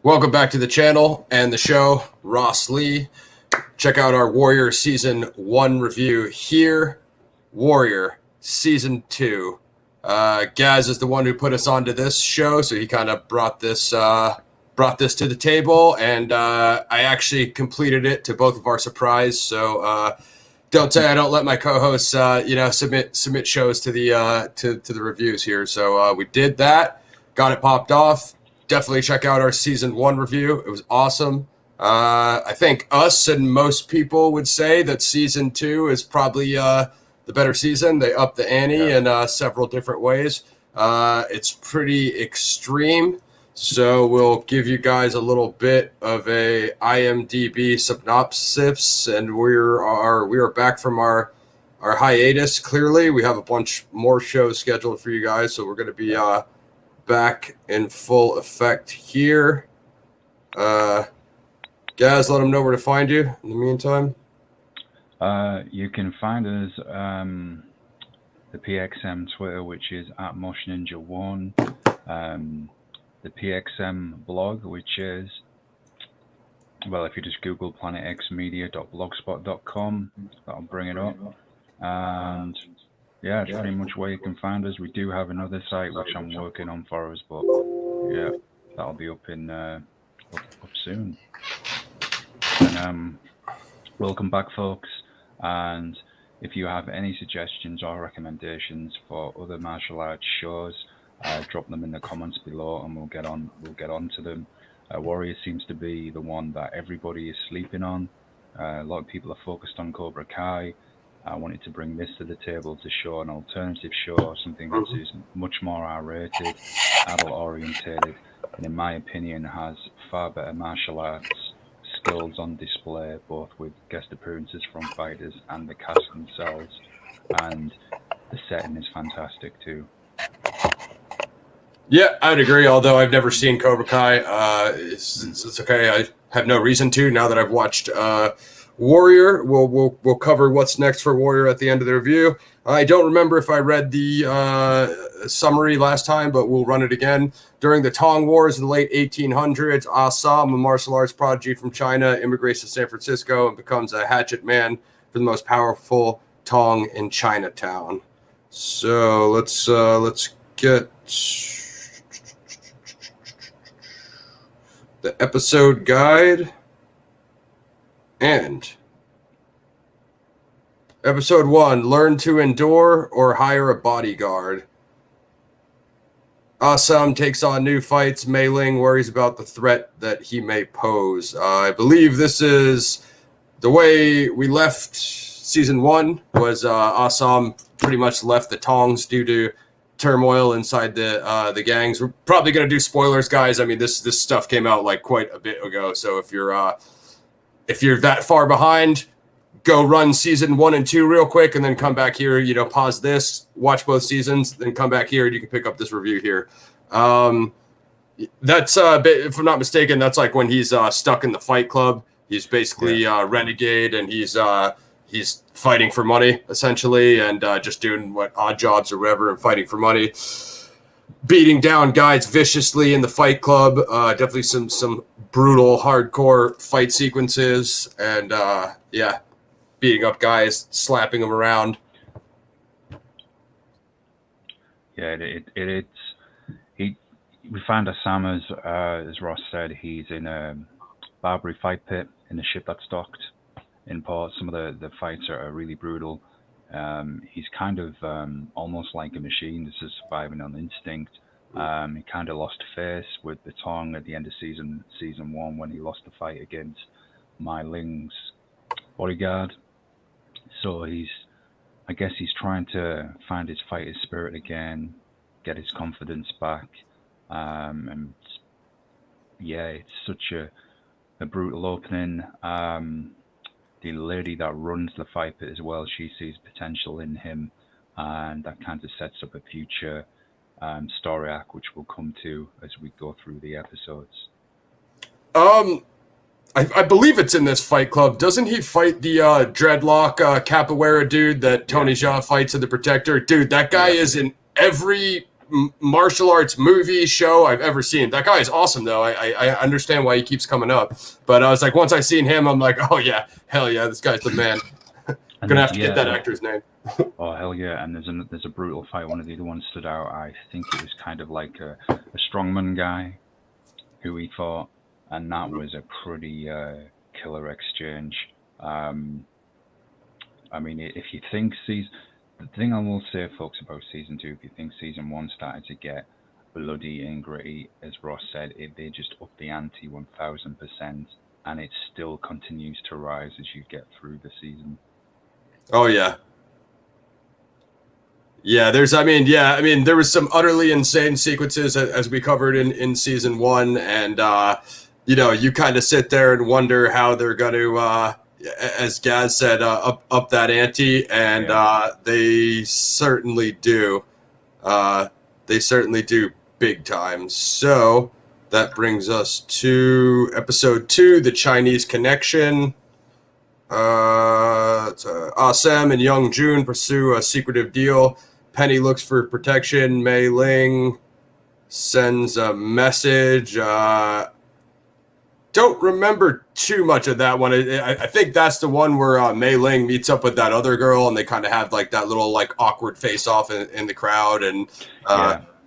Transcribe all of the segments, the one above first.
Welcome back to the channel and the show. Ross Lee. Check out our Warrior Season 1 review here. Warrior Season 2. Gaz is the one who put us onto this show, so he kind of brought this to the table, and I actually completed it to both of our surprise. So don't say I don't let my co-hosts submit shows to the reviews here. So we did that, got it popped off. Definitely check out our Season 1 review. It was awesome. I think us and most people would say that Season 2 is probably the better season. They upped the ante in several different ways. It's pretty extreme. So we'll give you guys a little bit of a IMDb synopsis, and we are back from our hiatus. Clearly, we have a bunch more shows scheduled for you guys, so we're going to be back in full effect here. Gaz, let them know where to find you in the meantime. You can find us the PXM Twitter, which is at MoshNinja1. The PXM blog, which is, well, if you just Google planetxmedia.blogspot.com, that'll bring it up. And yeah, it's pretty much where you can find us. We do have another site which I'm working on for us, but yeah, that'll be up in up soon. And welcome back, folks. And if you have any suggestions or recommendations for other martial arts shows, drop them in the comments below, and we'll get on to them. Warrior seems to be the one that everybody is sleeping on. A lot of people are focused on Cobra Kai. I wanted to bring this to the table to show an alternative show, something that is much more R-rated, adult-orientated, and in my opinion has far better martial arts skills on display, both with guest appearances from fighters and the cast themselves. And the setting is fantastic too. Yeah, I'd agree, although I've never seen Cobra Kai. It's okay. I have no reason to now that I've watched Warrior. We'll cover what's next for Warrior at the end of the review. I don't remember if I read the summary last time, but we'll run it again. During the Tong Wars in the late 1800s, Assam, a martial arts prodigy from China, immigrates to San Francisco and becomes a hatchet man for the most powerful Tong in Chinatown. So let's get the episode guide. And episode 1, learn to endure or hire a bodyguard. Assam takes on new fights. Mei Ling worries about the threat that he may pose. I believe this is the way we left Season 1 was Assam pretty much left the Tongs due to turmoil inside the gangs. We're probably going to do spoilers, guys. I mean, this stuff came out like quite a bit ago, so if you're that far behind, go run Season 1 and 2 real quick, and then come back here, pause this, watch both seasons, then come back here, and you can pick up this review here. That's, if I'm not mistaken, that's like when he's stuck in the Fight Club. He's basically renegade, and he's fighting for money, essentially, and just doing odd jobs or whatever and fighting for money. Beating down guys viciously in the Fight Club. Definitely some brutal, hardcore fight sequences, and beating up guys, slapping them around. Yeah, we found Assam, as Ross said, he's in a Barbary fight pit in the ship that's docked in port. Some of the fights are really brutal. He's kind of almost like a machine. This is surviving on instinct. He kind of lost face with the Tong at the end of season 1 when he lost the fight against Mei Ling's bodyguard. So I guess he's trying to find his fighter's spirit again, get his confidence back. And yeah, it's such a brutal opening. The lady that runs the fight pit as well, she sees potential in him, and that kind of sets up a future story arc, which we'll come to as we go through the episodes. I believe it's in this Fight Club. Doesn't he fight the dreadlock capoeira dude that Tony Jaa fights in The Protector? Dude, that guy is in every martial arts movie show I've ever seen. That guy is awesome, though. I understand why he keeps coming up. But I was like, once I seen him, I'm like, oh yeah, hell yeah, this guy's the man. Gonna have to get that actor's name. Oh hell yeah! And there's a brutal fight. One of the other ones stood out. I think it was kind of like a strongman guy who he fought, and that was a pretty killer exchange. I mean, if you think the thing I will say, folks, about season 2, if you think season 1 started to get bloody and gritty, as Ross said, they just upped the ante 1000%, and it still continues to rise as you get through the season. Oh yeah. Yeah, there was some utterly insane sequences as we covered in season 1, and you kind of sit there and wonder how they're going to, as Gaz said, up that ante, and they certainly do. They certainly do big time. So that brings us to episode 2, The Chinese Connection. Sam and Young Jun pursue a secretive deal. Penny looks for protection. Mei Ling sends a message. Don't remember too much of that one. I think that's the one where Mei Ling meets up with that other girl, and they kind of have like that little like awkward face off in the crowd, and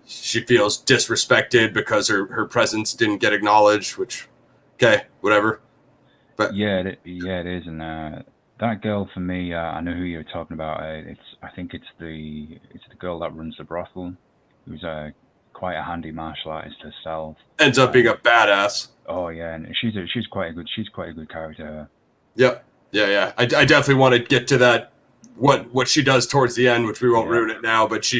she feels disrespected because her presence didn't get acknowledged. Which, okay, whatever. But it is, and that girl for me, I know who you're talking about. I think it's the girl that runs the brothel, who's quite a handy martial artist herself. Ends up being a badass. Oh yeah, and she's quite a good character. Yep. Yeah. I definitely want to get to that what she does towards the end, which we won't ruin it now. But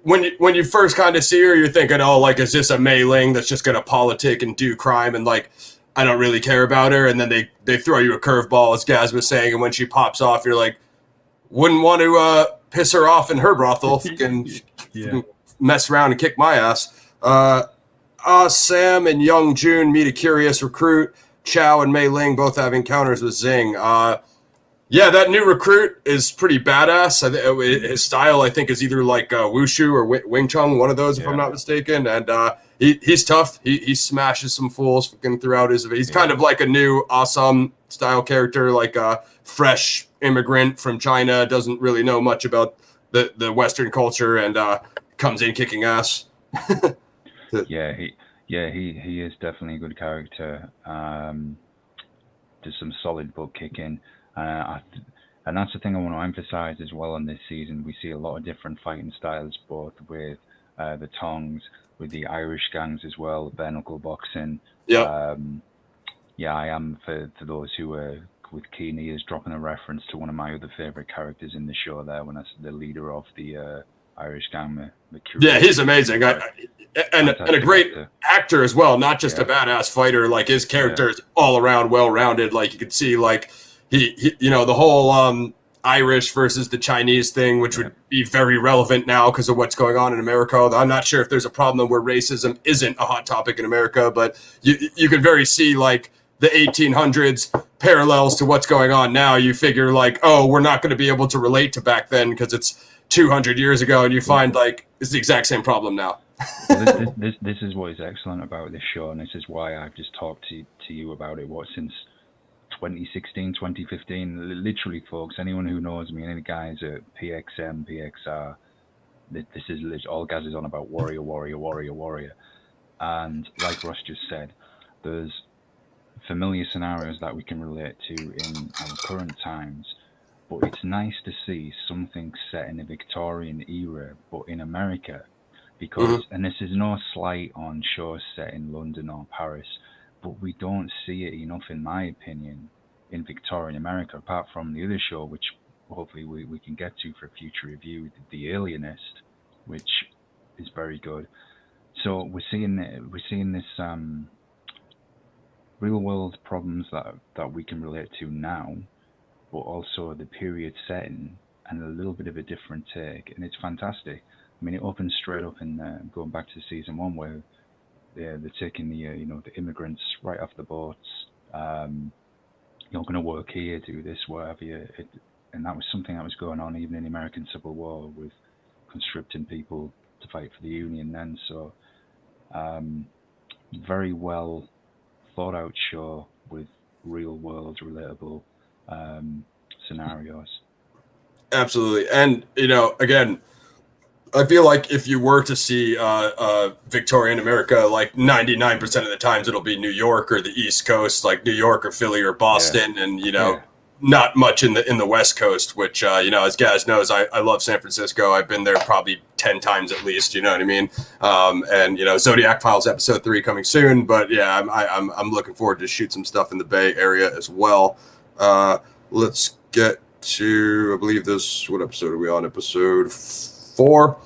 when you first kind of see her, you're thinking, oh, like, is this a Mei Ling that's just gonna politic and do crime, and like, I don't really care about her, and then they throw you a curveball, as Gaz was saying, and when she pops off, you're like, wouldn't want to piss her off in her brothel and mess around and kick my ass. Sam and Young Jun meet a curious recruit. Chow and Mei Ling both have encounters with Zing. That new recruit is pretty badass. His style, I think, is either like Wushu or Wing Chun, one of those, if I'm not mistaken. And he's tough. He smashes some fools throughout his. He's kind of like a new awesome style character, like a fresh immigrant from China, doesn't really know much about the Western culture, and comes in kicking ass. He is definitely a good character. Does some solid butt kicking. And that's the thing I want to emphasize as well on this season. We see a lot of different fighting styles, both with the Tongs, with the Irish gangs as well, bare knuckle boxing. I am, for those who are with keen ears, dropping a reference to one of my other favorite characters in the show there, when I said the leader of the Irish gang, Mercury. Yeah, he's amazing. And a great actor as well, not just a badass fighter. Like, his character is all around well-rounded. Like, you could see, like, he the whole Irish versus the Chinese thing, which would be very relevant now because of what's going on in America. I'm not sure if there's a problem where racism isn't a hot topic in America, but you could very see, like, the 1800s parallels to what's going on now. You figure, like, oh, we're not going to be able to relate to back then because it's 200 years ago, and you find, like, it's the exact same problem now. Well, this is what is excellent about this show, and this is why I've just talked to you about it since 2016, 2015. Literally, folks, anyone who knows me, any guys at PXM, PXR, this is all Gaz is on about: warrior, warrior, warrior, warrior. And like Ross just said, there's familiar scenarios that we can relate to in our current times, but it's nice to see something set in the Victorian era, but in America. Because, and this is no slight on shows set in London or Paris, but we don't see it enough, in my opinion, in Victorian America, apart from the other show, which hopefully we can get to for a future review, The Alienist, which is very good. So we're seeing this real world problems that we can relate to now, but also the period setting and a little bit of a different take, and it's fantastic. I mean, it opens straight up in going back to season 1, where they're taking the the immigrants right off the boats. You're going to work here, do this, whatever you. And that was something that was going on even in the American Civil War, with conscripting people fight for the Union then. So very well thought out show with real world relatable scenarios. Absolutely. And, again, I feel like if you were to see Victorian America, like 99% of the times it'll be New York or the East Coast, like New York or Philly or Boston, and not much in the West Coast. Which as Gaz knows, I love San Francisco. I've been there probably 10 times at least. You know what I mean? And Zodiac Files episode 3 coming soon. But yeah, I'm looking forward to shoot some stuff in the Bay Area as well. Let's get to, I believe what episode are we on? Episode 4.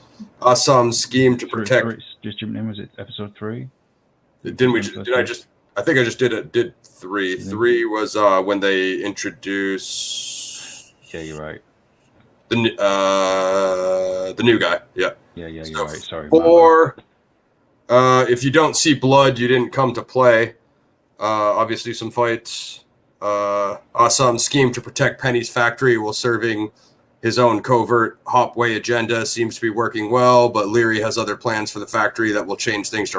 Some scheme to protect. Just jumping in, was it episode 3? Didn't we? Did I just? I think I just did 3. 3 was when they introduced. Yeah, you're right. The new guy. Yeah. Yeah, you're right. Sorry. 4. If you don't see blood, you didn't come to play. Obviously, some fights. Some scheme to protect Penny's factory while serving his own covert Hopway agenda seems to be working well, but Leary has other plans for the factory that will change things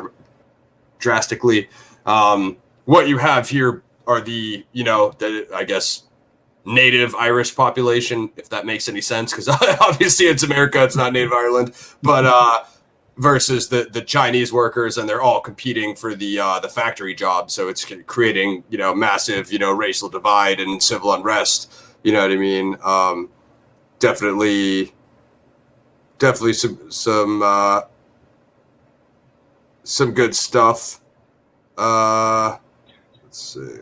drastically. What you have here are the I guess, native Irish population, if that makes any sense, because obviously it's America, it's not Native Ireland, but versus the Chinese workers, and they're all competing for the factory job. So it's creating, massive, racial divide and civil unrest. You know what I mean? Definitely some good stuff. Let's see.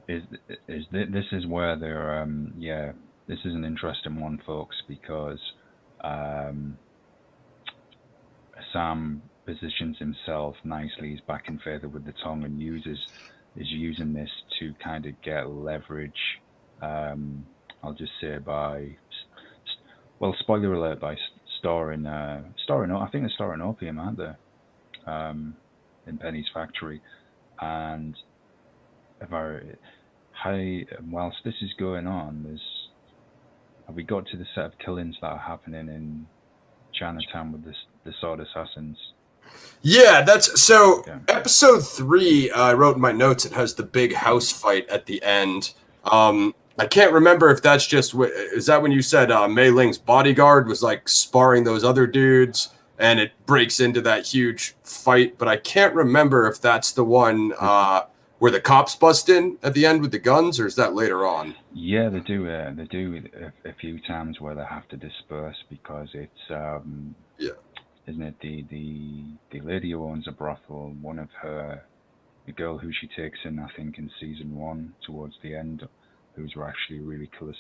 This is where they're this is an interesting one, folks, because Sam positions himself nicely. He's back in favour with the tongue and is using this to kind of get leverage. I'll just say spoiler alert, by storing I think they're storing opium, aren't they? In Penny's factory. And whilst this is going on, have we got to the set of killings that are happening in Chinatown with the sword assassins? Yeah, episode 3, I wrote in my notes, it has the big house fight at the end. I can't remember if that's is that when you said Mei Ling's bodyguard was like sparring those other dudes and it breaks into that huge fight, but I can't remember if that's the one where the cops bust in at the end with the guns, or is that later on? Yeah, they do a few times where they have to disperse because it's isn't it the lady who owns a brothel, the girl who she takes in, I think in season 1 towards the end, who's actually really killer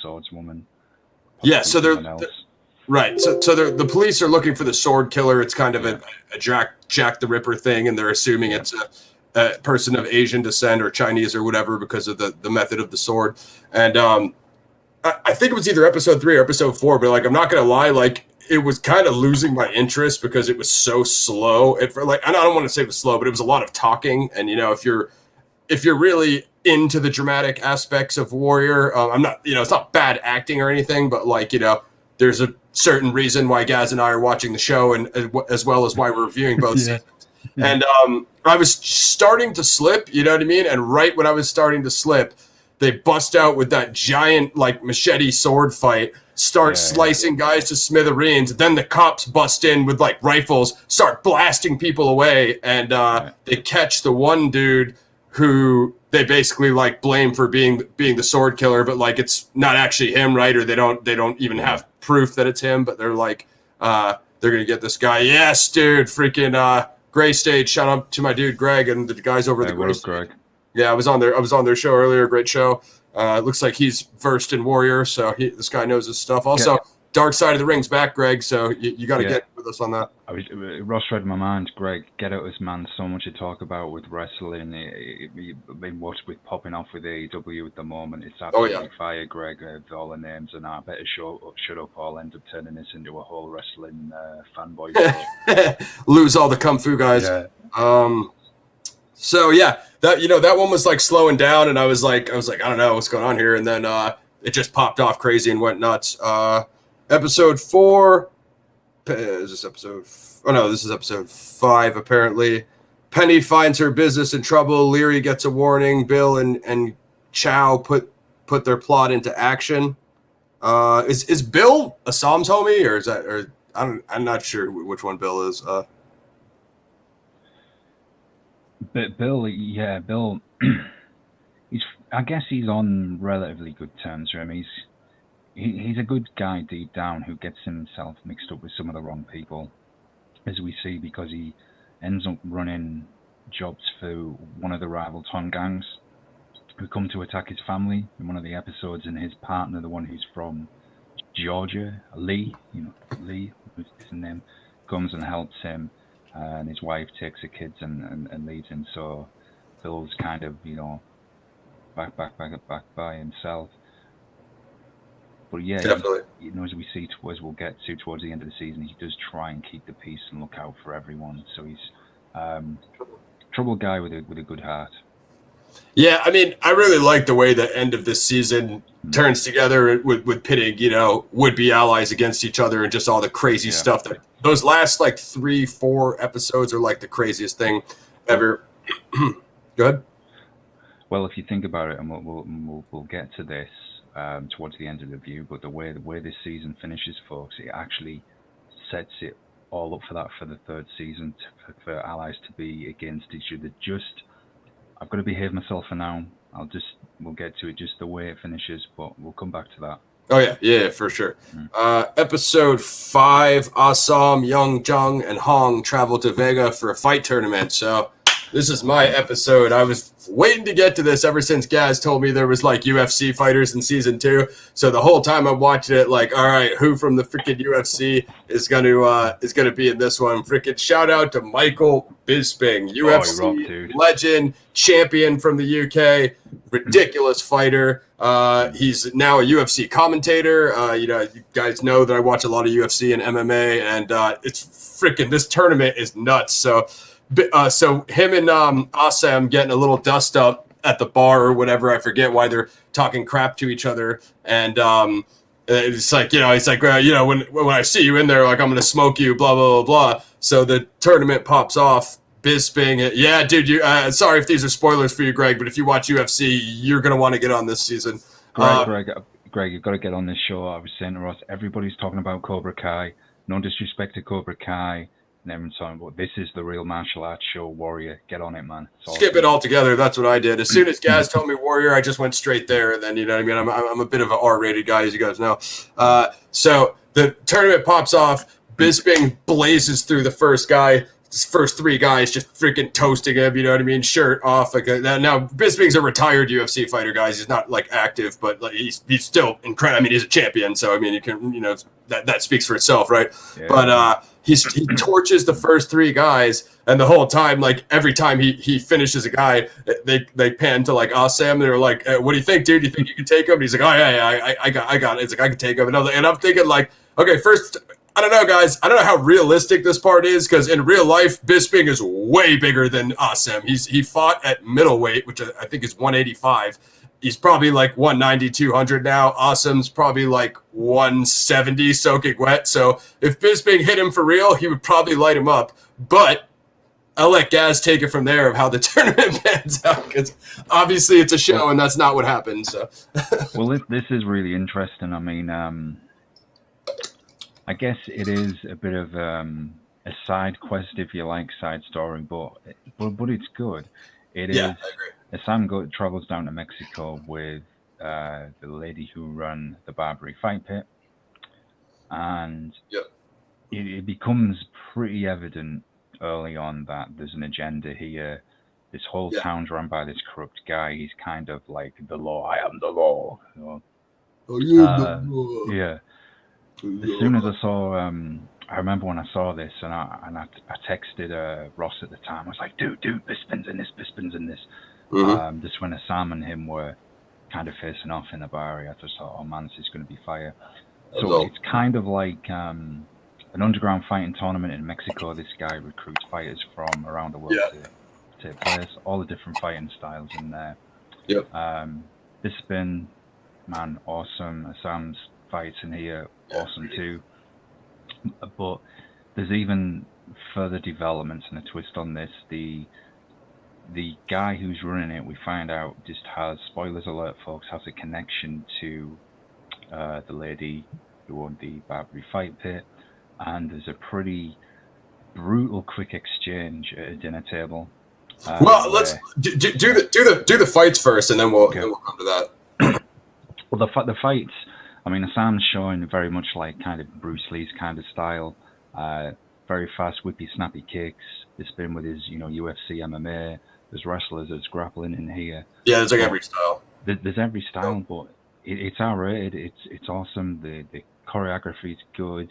swordswoman. Yeah, so right. So the police are looking for the sword killer. It's kind of a Jack the Ripper thing, and they're assuming it's a person of Asian descent or Chinese or whatever because of the method of the sword. And I think it was either episode 3 or episode 4, but I'm not gonna lie, it was kind of losing my interest because it was so slow. And I don't want to say it was slow, but it was a lot of talking. And if you're really into the dramatic aspects of Warrior, I'm not, it's not bad acting or anything, but there's a certain reason why Gaz and I are watching the show, and as well as why we're reviewing both seasons. And I was starting to slip, you know what I mean? And right when I was starting to slip, they bust out with that giant machete sword fight, start slicing guys to smithereens. Then the cops bust in with rifles, start blasting people away, and they catch the one dude who they basically blame for being the sword killer, but it's not actually him, right? Or they don't even have proof that it's him, but they're they're gonna get this guy. Yes, dude, freaking Gray Stage. Shout out to my dude Greg and the guys over at the Gray Stage. Greg. Yeah, I was on their show earlier. Great show. It looks like he's versed in Warrior, so this guy knows his stuff. Also, Dark Side of the Ring's back, Greg, so you got to get with us on that. Ross read my mind, Greg. Get out this man. So much to talk about with wrestling. What's with popping off with AEW at the moment? It's absolutely fire, Greg. All the names, and I better shut up. I'll end up turning this into a whole wrestling fanboy show. Lose all the kung fu guys. Yeah. So yeah, that one was slowing down, and I was like, I don't know what's going on here, and then it just popped off crazy and went nuts. Episode 4. Is this episode? Oh no, this is episode 5. Apparently, Penny finds her business in trouble. Leary gets a warning. Bill and Chow put their plot into action. Is Bill a Psalms homie, or is that? Or I'm not sure which one Bill is. But Bill, yeah, Bill. I guess he's on relatively good terms with him. He's a good guy deep down who gets himself mixed up with some of the wrong people, as we see, because he ends up running jobs for one of the rival Ton gangs who come to attack his family in one of the episodes, and his partner, the one who's from Georgia, Lee, Lee, who's his name, comes and helps him, and his wife takes the kids and leaves him. So Bill's kind of, back by himself. But yeah, definitely. As we see, as we'll get to towards the end of the season, he does try and keep the peace and look out for everyone. So he's troubled guy with a good heart. Yeah, I mean, I really like the way the end of this season turns together with pitting, would-be allies against each other and just all the crazy stuff. That those last 3-4 episodes are like the craziest thing ever. Go ahead. Well, if you think about it, and we'll get to this towards the end of the review, but the way this season finishes, folks, it actually sets it all up for the third season for allies to be against each other. I've got to behave myself for now. We'll get to it just the way it finishes, but we'll come back to that. Oh yeah, for sure. Episode 5, Assam, Young Jung, and Hong travel to Vega for a fight tournament. So this is my episode. I was waiting to get to this ever since Gaz told me there was UFC fighters in season 2. So the whole time I'm watching it, all right, who from the freaking UFC is gonna be in this one? Freaking shout out to Michael Bisping, UFC legend, champion from the UK, ridiculous fighter. He's now a UFC commentator. You guys know that I watch a lot of UFC and MMA, and it's freaking, this tournament is nuts. So him and Assam getting a little dust up at the bar or whatever. I forget why they're talking crap to each other. And it's he's like, when I see you in there, I'm going to smoke you, blah, blah, blah, blah. So the tournament pops off. Bisping, yeah, dude, sorry if these are spoilers for you, Greg, but if you watch UFC, you're going to want to get on this season. Greg, you've got to get on this show. I was saying to Ross, everybody's talking about Cobra Kai. No disrespect to Cobra Kai. And everyone's talking about, this is the real martial arts show, Warrior. Get on it, man. Skip it all together. That's what I did. As soon as Gaz told me Warrior, I just went straight there. And then, you know what I mean? I'm a bit of an R-rated guy, as you guys know. So the tournament pops off. Bisping blazes through the first 3 guys, just freaking toasting him, you know what I mean? Shirt off. Now, Bisping's a retired UFC fighter, guys. He's not active, but he's still incredible. I mean, he's a champion, so I mean, you can, that speaks for itself, right? Yeah. But he torches the first 3 guys, and the whole time, every time he finishes a guy, they pan to Assam. They're like, "What do you think, dude? Do you think you can take him?" And he's like, "Oh yeah, I got it." It's I can take him, and I'm thinking okay, first. I don't know, guys. I don't know how realistic this part is, because in real life, Bisping is way bigger than Assam. He fought at middleweight, which I think is 185. He's probably 190, 200 now. Assam's probably 170 soaking wet. So if Bisping hit him for real, he would probably light him up. But I'll let Gaz take it from there of how the tournament pans out, because obviously it's a show and that's not what happened. So, well, this is really interesting. I mean, I guess it is a bit of a side quest, if you like, side story, but it's good. It is. I agree. Sam travels down to Mexico with the lady who run the Barbary Fight Pit, and it becomes pretty evident early on that there's an agenda here. This whole town's run by this corrupt guy. He's kind of like the law. I am the law. Yeah. As soon as I saw, I remember when I saw this, and I texted Ross at the time. I was like, dude, Bisping's in this. Mm-hmm. Just when Sam and him were kind of facing off in the bar, I just thought, oh man, this is going to be fire. So it's kind of like an underground fighting tournament in Mexico. This guy recruits fighters from around the world to take place, all the different fighting styles in there. Yep. Bisping, man, awesome. Sam's fights in here, awesome too. But there's even further developments and a twist on this. The guy who's running it, we find out, just has, spoilers alert folks, has a connection to the lady who owned the Barbary fight pit, and there's a pretty brutal quick exchange at a dinner table. Well, let's do the fights first, and then we'll come to that. Well, the fights, I mean, Sam's showing very much like kind of Bruce Lee's kind of style. Very fast, whippy, snappy kicks. It's been with his, UFC, MMA. There's wrestlers, there's grappling in here. Yeah, there's like every style. There's every style, but it's R-rated. It's awesome. The choreography is good.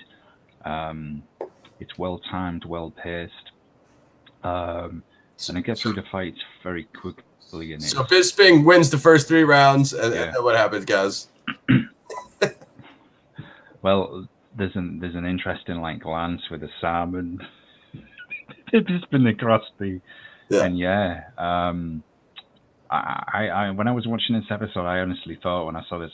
It's well timed, well paced. And it gets through the fights very quickly. So Bisping wins the first 3 rounds, and what happens, guys? Well, there's an interesting glance with the Sam and Bisping across the. And I when I was watching this episode, I honestly thought, when I saw this,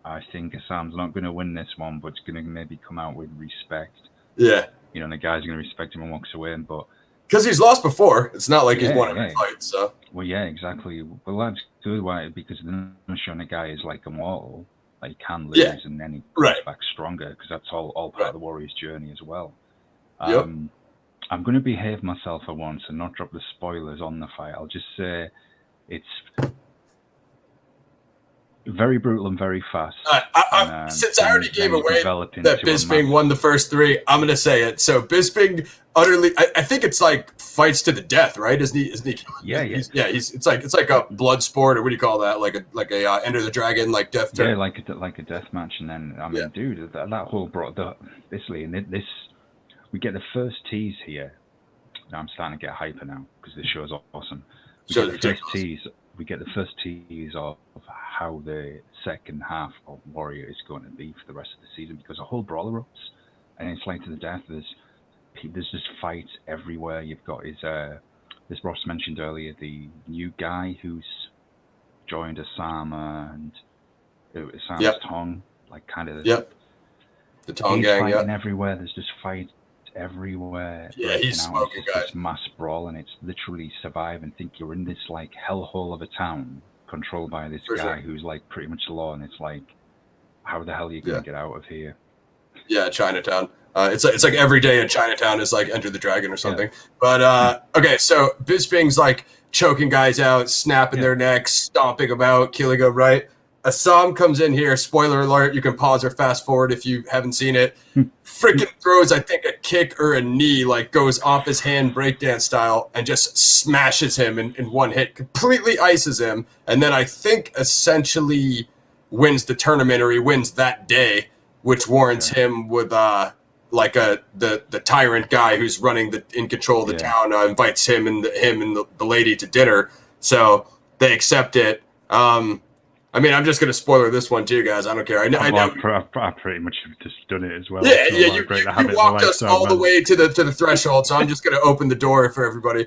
I think Sam's not going to win this one, but it's going to maybe come out with respect. Yeah. The guy's going to respect him and walks away, but because he's lost before, it's not like he's won every fight. So. Well, yeah, exactly. Well, that's good. Why? Because then showing the guy is immortal. He can lose, and then he comes back stronger, because that's all part of the warrior's journey as well. I'm going to behave myself for once and not drop the spoilers on the fight. I'll just say it's very brutal and very fast. Since I already gave away that Bisping won the first 3, I'm going to say it. So Bisping utterly, I think it's fights to the death, right? Isn't he? Yeah. It's like a blood sport, or what do you call that? Like a Enter the Dragon, death. Yeah, like a death match, and then dude, that whole brought basically, and this. We get the first tease here. Now I'm starting to get hyper now because this show's awesome. We get the first tease of how the second half of Warrior is going to be for the rest of the season, because a whole brawler erupts, and it's to the death. There's just fights everywhere. You've got as Ross mentioned earlier, the new guy who's joined Osama and Osama's Tong, the Tong gang. Fighting everywhere. There's just fights everywhere. Yeah, he's smoking guys. It's mass brawl, and it's literally survive and think you're in this hellhole of a town controlled by this guy who's pretty much the law, and it's how the hell are you going to get out of here? Yeah, Chinatown. It's like every day in Chinatown is Enter the Dragon or something. But okay, so Bisping's choking guys out, snapping their necks, stomping them out, killing them, right? Assam comes in here, spoiler alert, you can pause or fast forward if you haven't seen it. Freaking throws, I think, a kick or a knee, goes off his hand breakdance style, and just smashes him in one hit, completely ices him, and then I think essentially wins the tournament, or he wins that day, which warrants him with the tyrant guy who's running in control of the town, invites him and the lady to dinner. So they accept it. I'm just going to spoiler this one too, guys. I don't care. I know. I pretty much have just done it as well. Yeah. You walked us all the way to the threshold, so I'm just going to open the door for everybody.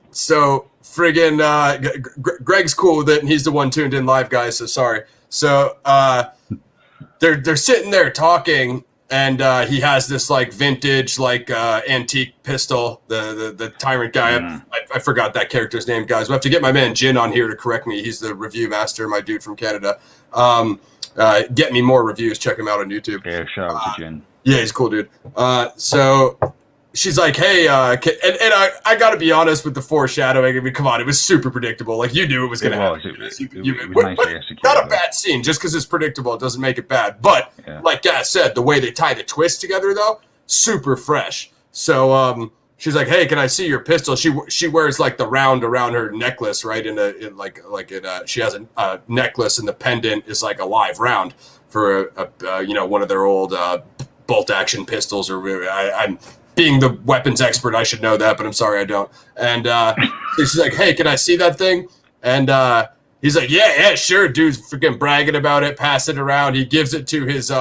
So friggin' Greg's cool with it, and he's the one tuned in live, guys. So sorry. So they're sitting there talking, and he has this vintage antique pistol. The tyrant guy. I forgot that character's name, guys. We have to get my man Jin on here to correct me. He's the review master, my dude from Canada. Get me more reviews. Check him out on YouTube. Yeah, shout out to Jin. Yeah, he's a cool dude. So she's like, hey, and I got to be honest with the foreshadowing. I mean, come on, it was super predictable. You knew it was going to happen. It was nicely executed. Not a bad scene. Just because it's predictable, it doesn't make it bad. But like Gaz said, the way they tie the twist together, though, super fresh. So she's like, hey, can I see your pistol? She wears the round around her necklace, right? She has a necklace, and the pendant is a live round for one of their old bolt action pistols, or I'm being the weapons expert, I should know that, but I'm sorry I don't. And she's like, hey, can I see that thing? And he's like, yeah, sure, dude's freaking bragging about it, pass it around. He gives it to his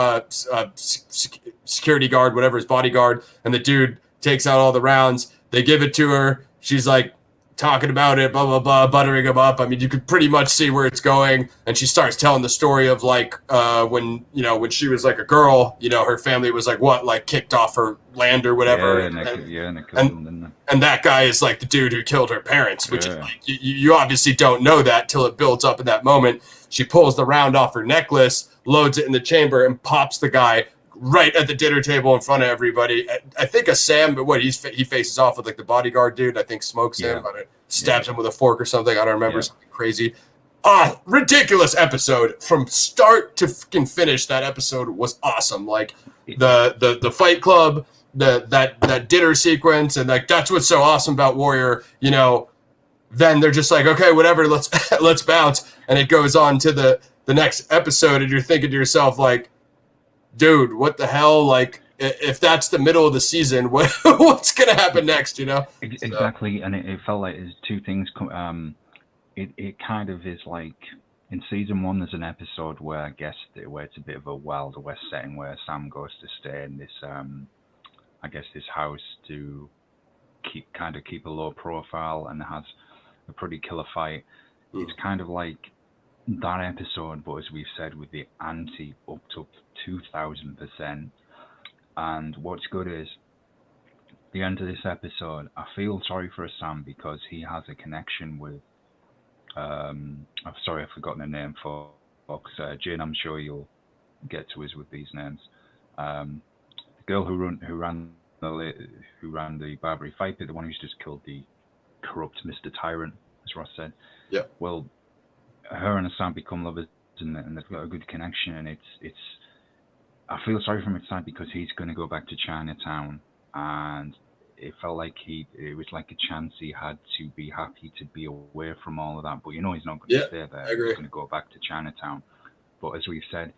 security guard, whatever, his bodyguard, and the dude takes out all the rounds. They give it to her. She's like, talking about it, blah, blah, blah, buttering him up. I mean, you could pretty much see where it's going. And she starts telling the story of like when she was like a girl, her family was like kicked off her land or whatever. And they killed them, didn't they? And that guy is like the dude who killed her parents, which is like, you obviously don't know that till it builds up in that moment. She pulls the round off her necklace, loads it in the chamber, and pops the guy right at the dinner table in front of everybody. I think Sam, but he faces off with like the bodyguard dude. I think smokes him, but stabs him with a fork or something. I don't remember, something crazy. Ridiculous episode from start to fucking finish. That episode was awesome. Like the Fight Club, that dinner sequence, and like that's what's so awesome about Warrior. Then they're just like, okay, whatever, let's bounce, and it goes on to the next episode, and you're thinking to yourself like, dude, what the hell? Like, if that's the middle of the season, what's going to happen next, Exactly, and it felt like there's two things. It kind of is like, in season 1, there's an episode where I guess where it's a bit of a Wild West setting where Sam goes to stay in this, this house to keep a low profile and has a pretty killer fight. It's kind of like that episode, but as we've said, with the ante upped up 2,000%. And what's good is the end of this episode, I feel sorry for Sam because he has a connection with I'm sorry, I've forgotten the name for Jane. I'm sure you'll get to us with these names. The girl who ran the Barbary fight pit, the one who's just killed the corrupt Mr. Tyrant, as Ross said. Yeah. Well, her and Sam become lovers, and they've got a good connection. And it's I feel sorry for him inside because he's going to go back to Chinatown, and it felt like it was like a chance he had to be happy to be away from all of that. But he's not going to stay there. I agree. He's going to go back to Chinatown. But as we've said,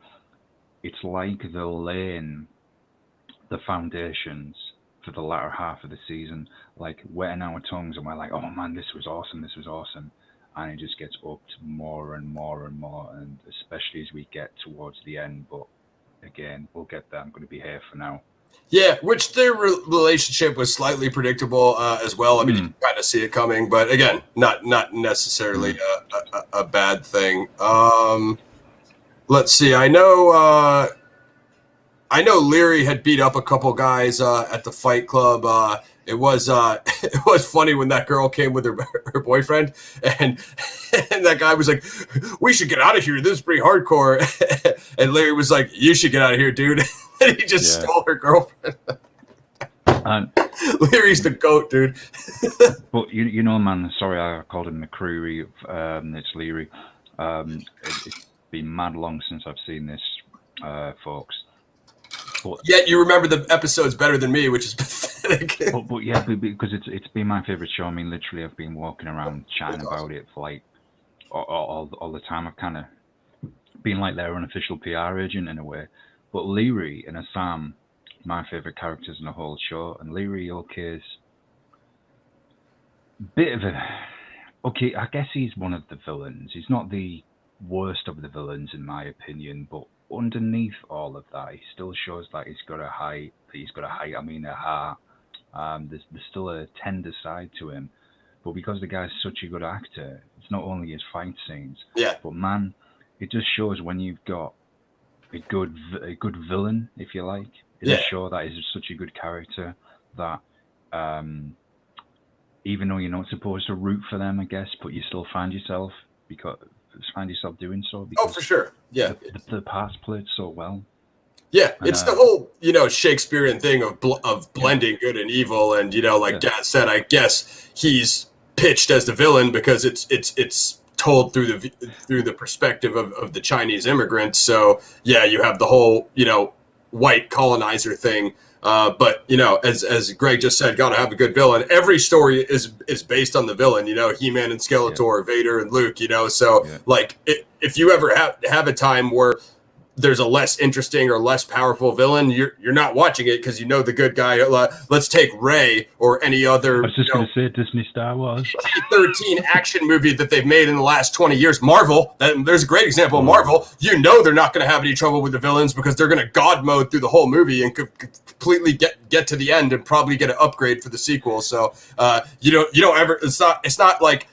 it's like they're laying the foundations for the latter half of the season, like wetting our tongues, and we're like, oh man, this was awesome. And it just gets upped more and more and more, and especially as we get towards the end. But again, we'll get there. I'm going to be here for now. Yeah, which their relationship was slightly predictable as well. I mean, you can kind of see it coming, but again, not necessarily a bad thing. Let's see. I know Leary had beat up a couple guys at the Fight Club. It was funny when that girl came with her boyfriend, and that guy was like, "We should get out of here. This is pretty hardcore." And Leary was like, "You should get out of here, dude." And he just stole her girlfriend. Leary's the goat, dude. But man, sorry I called him McCreary. It's Leary. It's been mad long since I've seen this, folks. But, yet you remember the episodes better than me, which is pathetic. but because it's been my favorite show. I mean, literally, I've been walking around chatting about it for like all the time. I've kind of been like their unofficial PR agent in a way. But Leary and Sam, my favorite characters in the whole show. And Leary, is bit of I guess he's one of the villains. He's not the worst of the villains in my opinion, but underneath all of that, he still shows that he's got a heart. There's still a tender side to him. But because the guy's such a good actor, it's not only his fight scenes, but man, it just shows when you've got a good villain, if you like, in a show that is such a good character that even though you're not supposed to root for them, I guess, but you still find yourself doing so. Because for sure. Yeah. The parts played so well. Yeah, it's the whole, Shakespearean thing of blending good and evil, and Gaz said, I guess he's pitched as the villain because it's told through the perspective of the Chinese immigrants. So yeah, you have the whole white colonizer thing. But as Greg just said, gotta have a good villain. Every story is based on the villain. He-Man and Skeletor, Vader and Luke. So like if you ever have a time where there's a less interesting or less powerful villain, you're not watching it because you know the good guy. Let's take Rey or any other. I was just going to say Disney Star Wars. 13 action movie that they've made in the last 20 years. Marvel, there's a great example of Marvel. You know they're not going to have any trouble with the villains because they're going to God mode through the whole movie and completely get to the end and probably get an upgrade for the sequel. So you don't ever. It's not like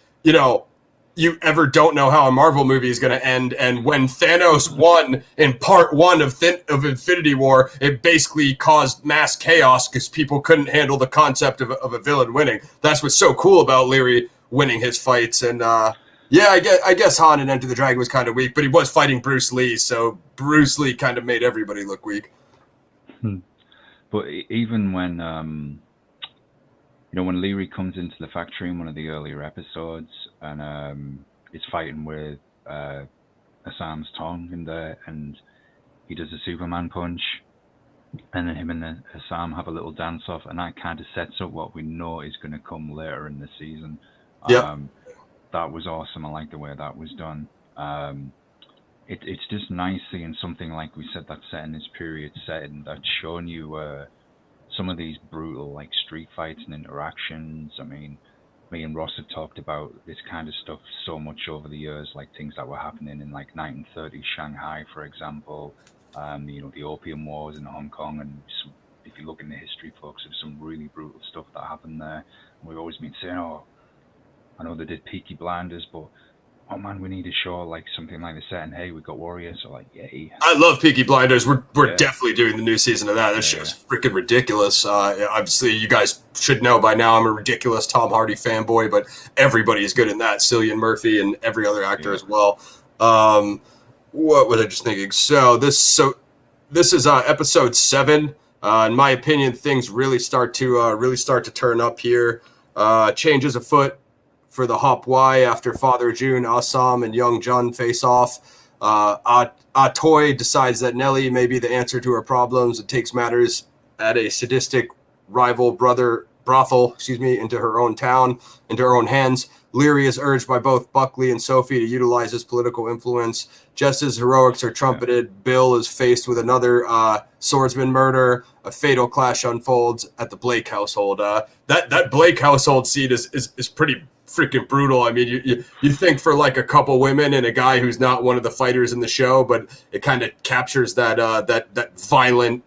you ever don't know how a Marvel movie is going to end. And when Thanos won in part 1 of Infinity War, it basically caused mass chaos because people couldn't handle the concept of a villain winning. That's what's so cool about Leary winning his fights. And I guess Han in Enter the Dragon was kind of weak, but he was fighting Bruce Lee, so Bruce Lee kind of made everybody look weak. But even when when Leary comes into the factory in one of the earlier episodes and is fighting with Assam's tongue in there, and he does a Superman punch, and then him and Assam have a little dance off, and that kind of sets up what we know is going to come later in the season. Yep. That was awesome. I like the way that was done. It's just nice seeing something like we said, that set in this period setting that's showing you some of these brutal like street fights and interactions. I mean, me and Ross have talked about this kind of stuff so much over the years, like things that were happening in like 1930s Shanghai, for example. The Opium Wars in Hong Kong, and if you look in the history, folks, there's some really brutal stuff that happened there. And we've always been saying, I know they did Peaky Blinders, but oh man, we need to show like something like the set, and hey, we got Warriors, so like, yay. I love Peaky Blinders. We're definitely doing the new season of that. That show's freaking ridiculous. Obviously, you guys should know by now I'm a ridiculous Tom Hardy fanboy, but everybody is good in that. Cillian Murphy and every other actor as well. What was I just thinking? So this is episode 7. In my opinion, things really start to turn up here. Changes afoot for the Hop Y after Father June, Assam, and Young Jun face off. Atoy decides that Nellie may be the answer to her problems and takes matters at a sadistic rival brothel, into her own hands. Leary is urged by both Buckley and Sophie to utilize his political influence. Just as heroics are trumpeted, Bill is faced with another swordsman murder. A fatal clash unfolds at the Blake household. That Blake household scene is pretty freaking brutal. I mean, you think for like a couple women and a guy who's not one of the fighters in the show, but it kind of captures that violent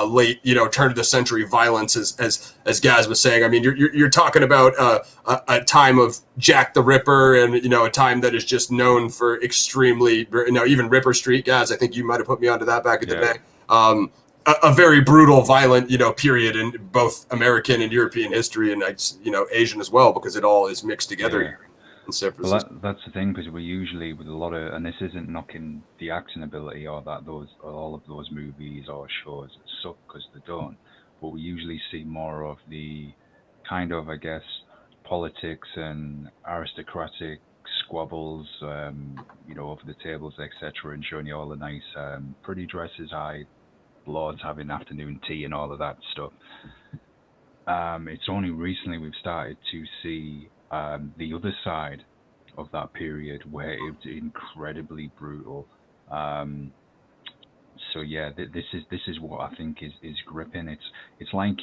late turn of the century violence as Gaz was saying. I mean, you're talking about a time of Jack the Ripper and a time that is just known for extremely even Ripper Street. Gaz, I think you might have put me onto that back in the day. A very brutal, violent, period in both American and European history, and Asian as well, because it all is mixed together here in San Francisco. Well, that's the thing, because we usually with a lot of, and this isn't knocking the acting ability or all of those movies or shows that suck, because they don't. But we usually see more of the kind of, I guess, politics and aristocratic squabbles, over the tables, etc., and showing you all the nice, pretty dresses, lords having afternoon tea and all of that stuff. It's only recently we've started to see the other side of that period where it's incredibly brutal. This is what I think is gripping. It's like,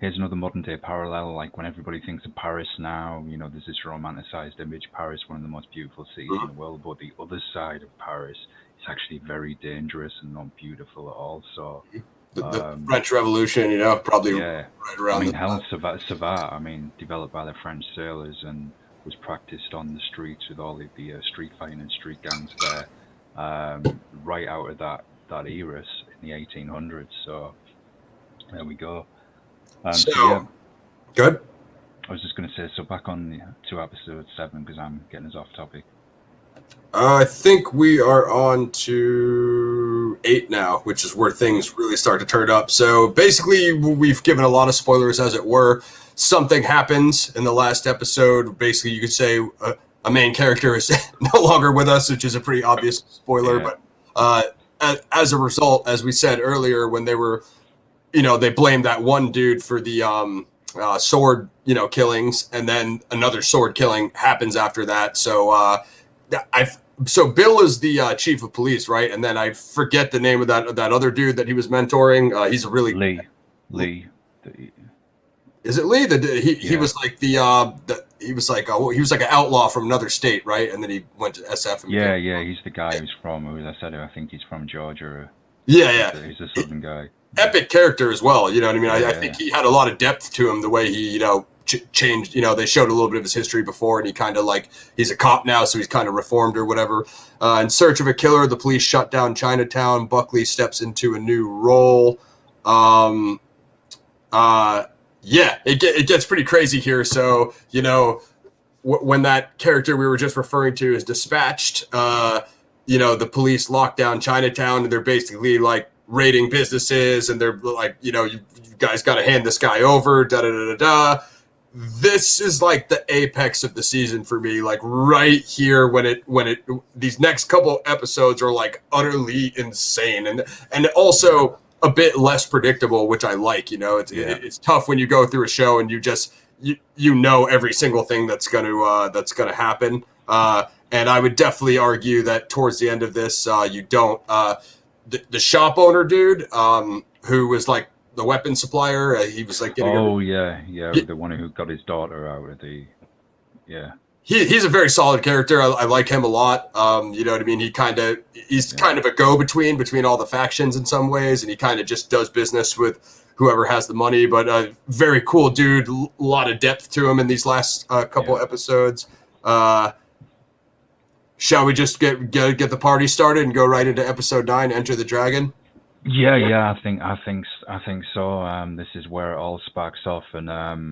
here's another modern day parallel. Like when everybody thinks of Paris now, there's this romanticized image. Paris, one of the most beautiful cities in the world, but the other side of Paris, it's actually very dangerous and not beautiful at all. So the French Revolution, probably right around. I mean, hell, Savate, developed by the French sailors and was practiced on the streets with all of the street fighting and street gangs there, right out of that era in the 1800s. So there we go. Good. I was just going to say, so back on to episode 7, because I'm getting us off topic. I think we are on to 8 now, which is where things really start to turn up. So basically, we've given a lot of spoilers, as it were. Something happens in the last episode. Basically, you could say a main character is no longer with us, which is a pretty obvious spoiler. Yeah. But as a result, as we said earlier, when they were, they blamed that one dude for the sword, killings, and then another sword killing happens after that. So so Bill is the chief of police, right? And then I forget the name of that other dude that he was mentoring. He's a really Lee. Is it Lee? He was like he was like an outlaw from another state, right? And then he went to SF. And he's the guy who's from, as I said, I think he's from Georgia. Yeah. He's a southern guy. Epic character as well. You know what I mean? Yeah, I think he had a lot of depth to him. The way he, changed. They showed a little bit of his history before, and he kind of like he's a cop now, so he's kind of reformed or whatever. In search of a killer, the police shut down Chinatown. Buckley steps into a new role. It gets pretty crazy here. So, when that character we were just referring to is dispatched, the police lock down Chinatown, and they're basically like raiding businesses, and they're like, you guys got to hand this guy over, da-da-da-da-da. This is like the apex of the season for me, like right here when these next couple episodes are like utterly insane and also a bit less predictable, which I like. It's tough when you go through a show and you just every single thing that's gonna happen. And I would definitely argue that towards the end of this, you don't. The shop owner dude, who was like the weapon supplier, he was like getting. The one who got his daughter out of the. Yeah. He's a very solid character. I like him a lot. You know what I mean? He's kind of a go-between all the factions in some ways, and he kind of just does business with whoever has the money. But a very cool dude. A lot of depth to him in these last couple episodes. Shall we just get the party started and go right into episode 9, Enter the Dragon? Yeah. I think so. This is where it all sparks off, and I'll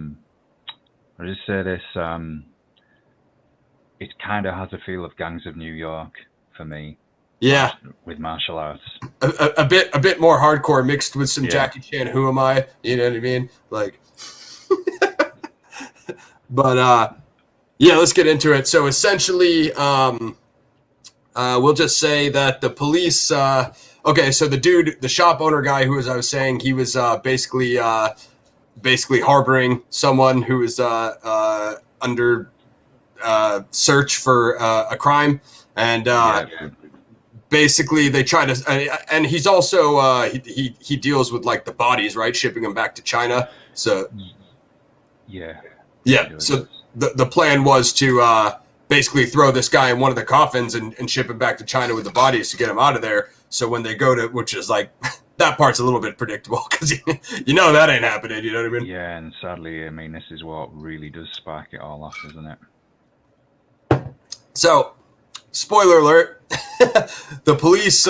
just say this. It kind of has a feel of Gangs of New York for me. Yeah. With martial arts. A bit more hardcore mixed with some Jackie Chan. Who am I? You know what I mean? Like. But let's get into it. So essentially, we'll just say that the police. So the dude, the shop owner guy, who, as I was saying, he was basically harboring someone who was under search for a crime, and basically they try to. And he's also he deals with like the bodies, right? Shipping them back to China. So yeah. So the plan was to basically throw this guy in one of the coffins and ship him back to China with the bodies to get him out of there. So when they go to, which is like, that part's a little bit predictable because that ain't happening. You know what I mean? Yeah, and sadly, I mean, this is what really does spark it all off, isn't it? So, spoiler alert, the police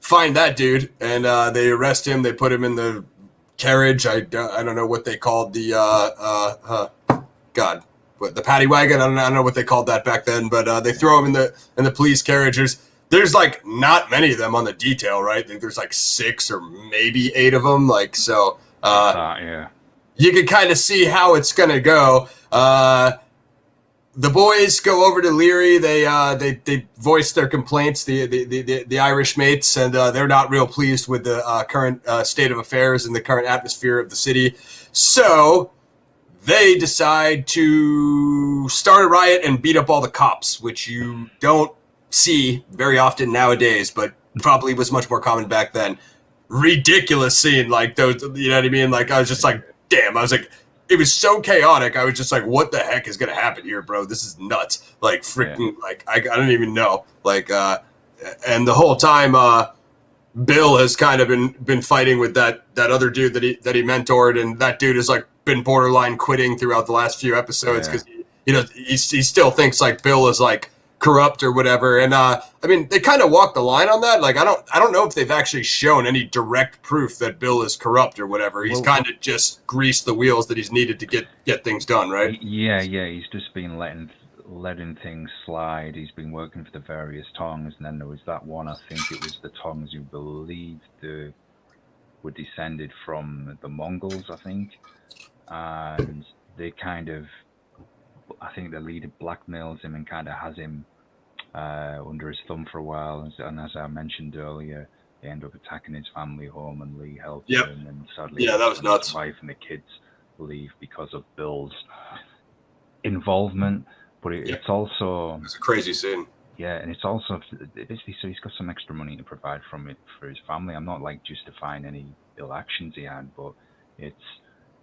find that dude and they arrest him. They put him in the carriage. I don't know what they called the the paddy wagon. I don't know what they called that back then, but they throw him in the police carriage. There's like not many of them on the detail, right? I think there's like 6 or maybe 8 of them. Like, so you can kind of see how it's gonna go. The boys go over to Leary. They voice their complaints, the Irish mates, and they're not real pleased with the current state of affairs and the current atmosphere of the city. So they decide to start a riot and beat up all the cops, which you don't see very often nowadays, but probably was much more common back then. Ridiculous scene, like those, you know what I mean? Like, I was just like, damn, I was like, it was so chaotic. I was just like, what the heck is going to happen here, bro? This is nuts. Like, freaking, like, I don't even know. Like, and the whole time, Bill has kind of been fighting with that other dude that he mentored, and that dude has like been borderline quitting throughout the last few episodes because he still thinks like Bill is like corrupt or whatever. And I mean, they kind of walk the line on that. Like, I don't know if they've actually shown any direct proof that Bill is corrupt or whatever. He's kind of just greased the wheels that he's needed to get things done, right? Yeah. He's just been letting things slide. He's been working for the various tongues, and then there was that one. I think it was the tongues who believed were descended from the Mongols, I think, and they kind of. I think the leader blackmails him and kind of has him under his thumb for a while. And as I mentioned earlier, they end up attacking his family home, and Lee helps him. And sadly, that was nuts. His wife and the kids leave because of Bill's involvement. But it's also... It's a crazy scene. Yeah, and it's also basically so he's got some extra money to provide from it for his family. I'm not like justifying any ill actions he had, but it's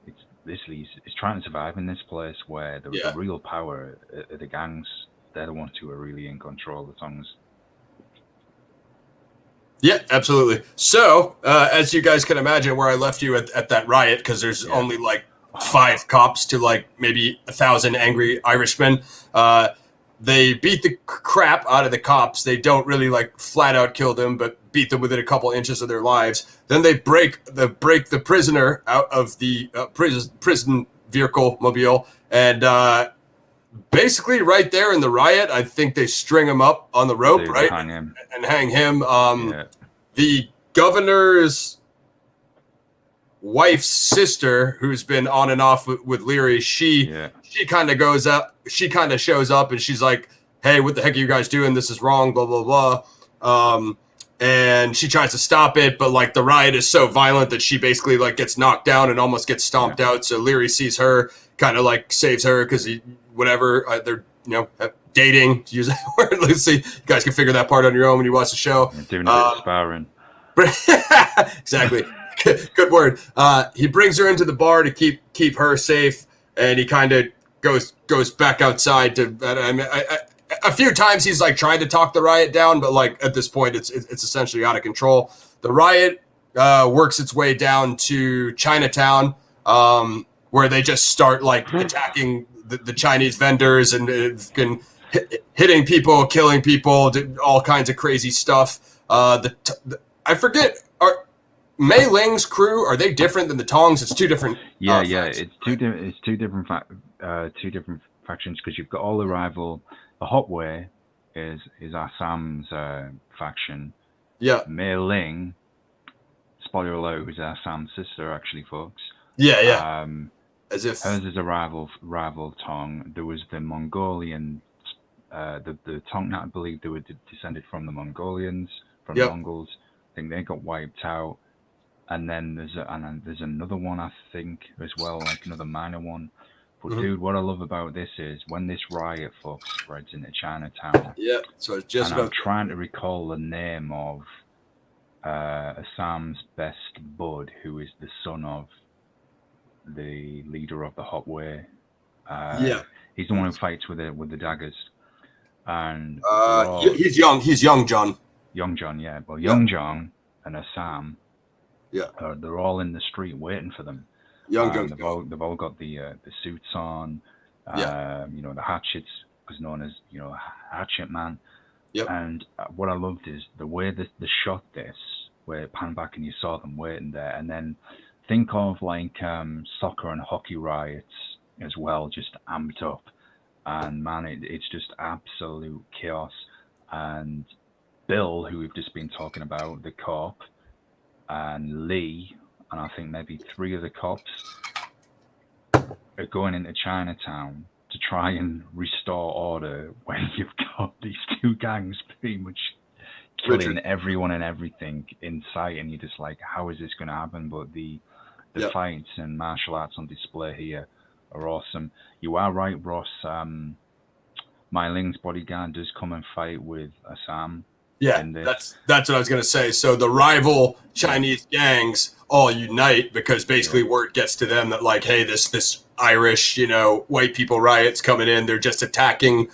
it's basically he's trying to survive in this place where the Yeah. real power the gangs. They're the ones who are really in control of the tongues. Yeah, absolutely. So, as you guys can imagine, where I left you at that riot, because there's only like 5 cops to like maybe 1,000 angry Irishmen. They beat the crap out of the cops. They don't really like flat out kill them, but beat them within a couple inches of their lives. Then they break the prisoner out of the prison vehicle mobile, and basically right there in the riot, I think they string him up on the rope, right, Hang him. and hang him. Yeah. The governor's wife's sister, who's been on and off with Leary, she kind of goes up, she kind of shows up, and she's like, "Hey, what the heck are you guys doing? This is wrong." Blah blah blah. And she tries to stop it, but like the riot is so violent that she basically like gets knocked down and almost gets stomped out. So Leary sees her, kind of like saves her because whatever they're dating. To use that word, Lucy. You guys can figure that part on your own when you watch the show. You're doing a bit of sparring. Exactly. Good word. He brings her into the bar to keep her safe, and he kind of goes back outside to. A few times he's like trying to talk the riot down, but like at this point it's essentially out of control. The riot works its way down to Chinatown, where they just start like attacking the Chinese vendors and hitting people, killing people, all kinds of crazy stuff. I forget. Are Mei Ling's crew, are they different than the Tongs? It's two different. It's two different factions because you've got all the rival. The Hotway is Assam's faction. Yeah. Mei Ling, spoiler alert, who's Assam's sister, actually, folks. Yeah. As if hers is a rival Tong. There was the Mongolian, the Tong that I believe they were descended from the Mongolians, from the Mongols. I think they got wiped out. And then there's another one, I think, as well, like another minor one. But dude, what I love about this is when this riot, folks, spreads into Chinatown. Yeah, so it's just. I'm trying to recall the name of Assam's best bud, who is the son of the leader of the Hotway. He's the one who fights with the daggers. And he's young. He's young John. Young John, yeah. Well, Young John and Assam. Yeah. They're all in the street waiting for them. They've all got the suits on. The hatchets, was known as Hatchet Man. Yep. And what I loved is the way they shot this, where it panned back and you saw them waiting there, and then think of like soccer and hockey riots as well, just amped up. And man, it's just absolute chaos. And Bill, who we've just been talking about, the cop, and Lee, and I think maybe 3 of the cops are going into Chinatown to try and restore order when you've got these 2 gangs pretty much killing everyone and everything in sight, and you're just like, how is this going to happen? But the fights and martial arts on display here are awesome. You are right, Ross. Mei Ling's bodyguard does come and fight with Assam. Yeah, that's what I was going to say. So the rival Chinese gangs all unite because basically word gets to them that like, hey, this Irish, white people riot's coming in. They're just attacking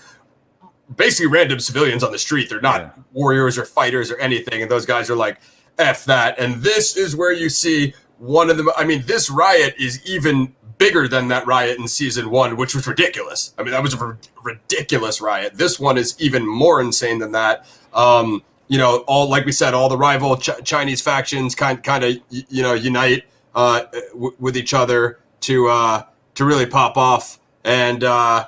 basically random civilians on the street. They're not warriors or fighters or anything. And those guys are like, F that. And this is where you see one of them. I mean, this riot is even bigger than that riot in season 1, which was ridiculous. I mean, that was a ridiculous riot. This one is even more insane than that. All like we said, all the rival Chinese factions kind of unite with each other to really pop off. And I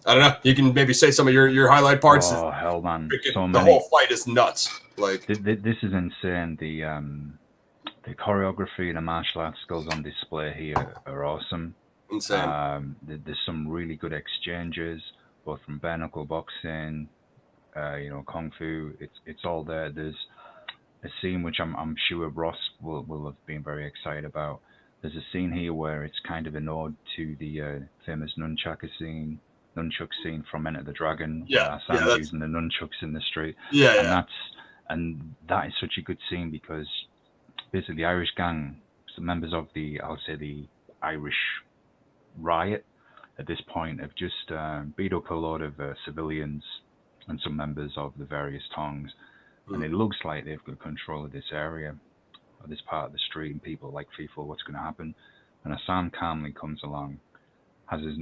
don't know. You can maybe say some of your highlight parts. Oh hell, man! The whole fight is nuts. Like this is insane. The choreography and the martial arts skills on display here are awesome. Insane. There's some really good exchanges, both from bare knuckle boxing, kung fu. It's all there. There's a scene which I'm sure Ross will have been very excited about. There's a scene here where it's kind of an ode to the famous nunchaka scene nunchuck scene from Enter the Dragon. Yeah, Sam's using the nunchucks in the street. Yeah, and that is such a good scene because basically the Irish gang, some members of the Irish riot at this point have just beat up a lot of civilians and some members of the various tongues, and it looks like they've got control of this area, or this part of the street, and people are like fearful what's going to happen. And Hassan calmly comes along, has his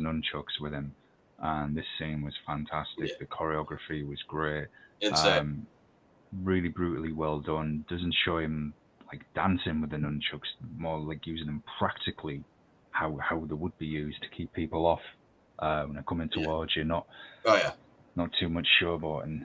nunchucks with him, and this scene was fantastic. The choreography was great. Insane. Really brutally well done. Doesn't show him like dancing with the nunchucks, more like using them practically how they would be used to keep people off when they're coming towards you, not too much showboating.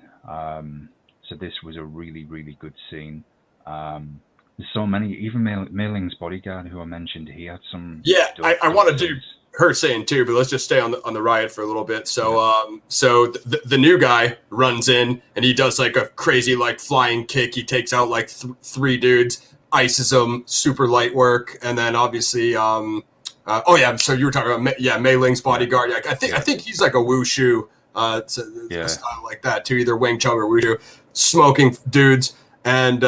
So this was a really, really good scene. There's so many, even Mei Ling's bodyguard, who I mentioned, he had some. Yeah, I want to do her saying too, but let's just stay on the riot for a little bit. So, so the new guy runs in and he does like a crazy like flying kick. He takes out like three dudes, ices them, super light work, and then obviously, so you were talking about Mei Ling's bodyguard. Yeah, I think he's like a wushu, it's a style like that too, either Wing Chun or wushu, smoking dudes, and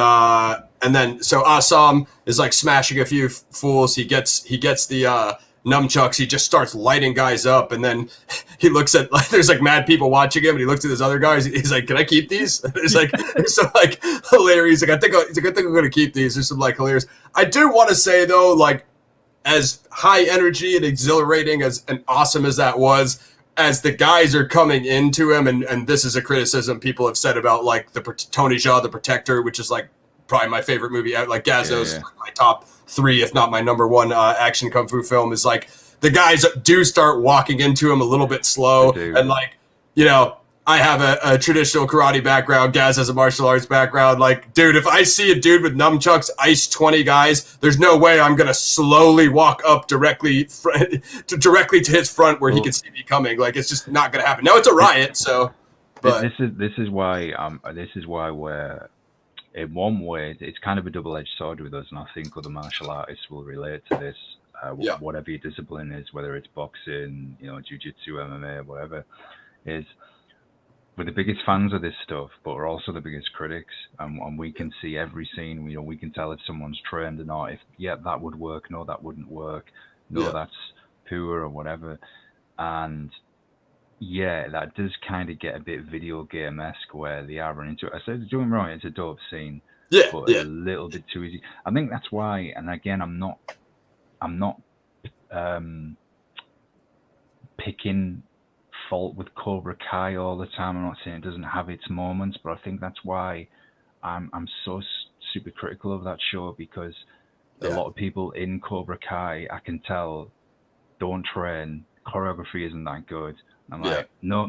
then so Assam is like smashing a few fools. He gets the nunchucks. He just starts lighting guys up, and then he looks at like there's like mad people watching him, and he looks at his other guys. He's like, "Can I keep these?" It's some like hilarious. Like I think I'm gonna keep these. There's some like hilarious. I do want to say though, like as high energy and exhilarating and awesome as that was, as the guys are coming into him, and this is a criticism people have said about like Tony Jaa, The Protector, which is like probably my favorite movie. Like Gazzo's my top 3, if not my number 1 action kung fu film. Is like the guys do start walking into him a little bit slow, and like I have a traditional karate background. Gaz has a martial arts background. Like, dude, if I see a dude with nunchucks ice 20 guys, there's no way I'm gonna slowly walk up directly to his front where he can see me coming. Like, it's just not gonna happen. Now it's a riot, so. But this is why we're in one way it's kind of a double-edged sword with us, and I think other martial artists will relate to this. Whatever your discipline is, whether it's boxing, jiu-jitsu, MMA, whatever, is. We're the biggest fans of this stuff, but we're also the biggest critics, and we can see every scene. We can tell if someone's trained or not. If that would work, no, that wouldn't work. No, that's poor or whatever. And that does kind of get a bit video game-esque where they are running into it. I said, doing right, it's a dope scene, but a little bit too easy. I think that's why. And again, I'm not picking fault with Cobra Kai all the time. I'm not saying it doesn't have its moments, but I think that's why I'm so super critical of that show, because a lot of people in Cobra Kai, I can tell, don't train. Choreography isn't that good. I'm like, no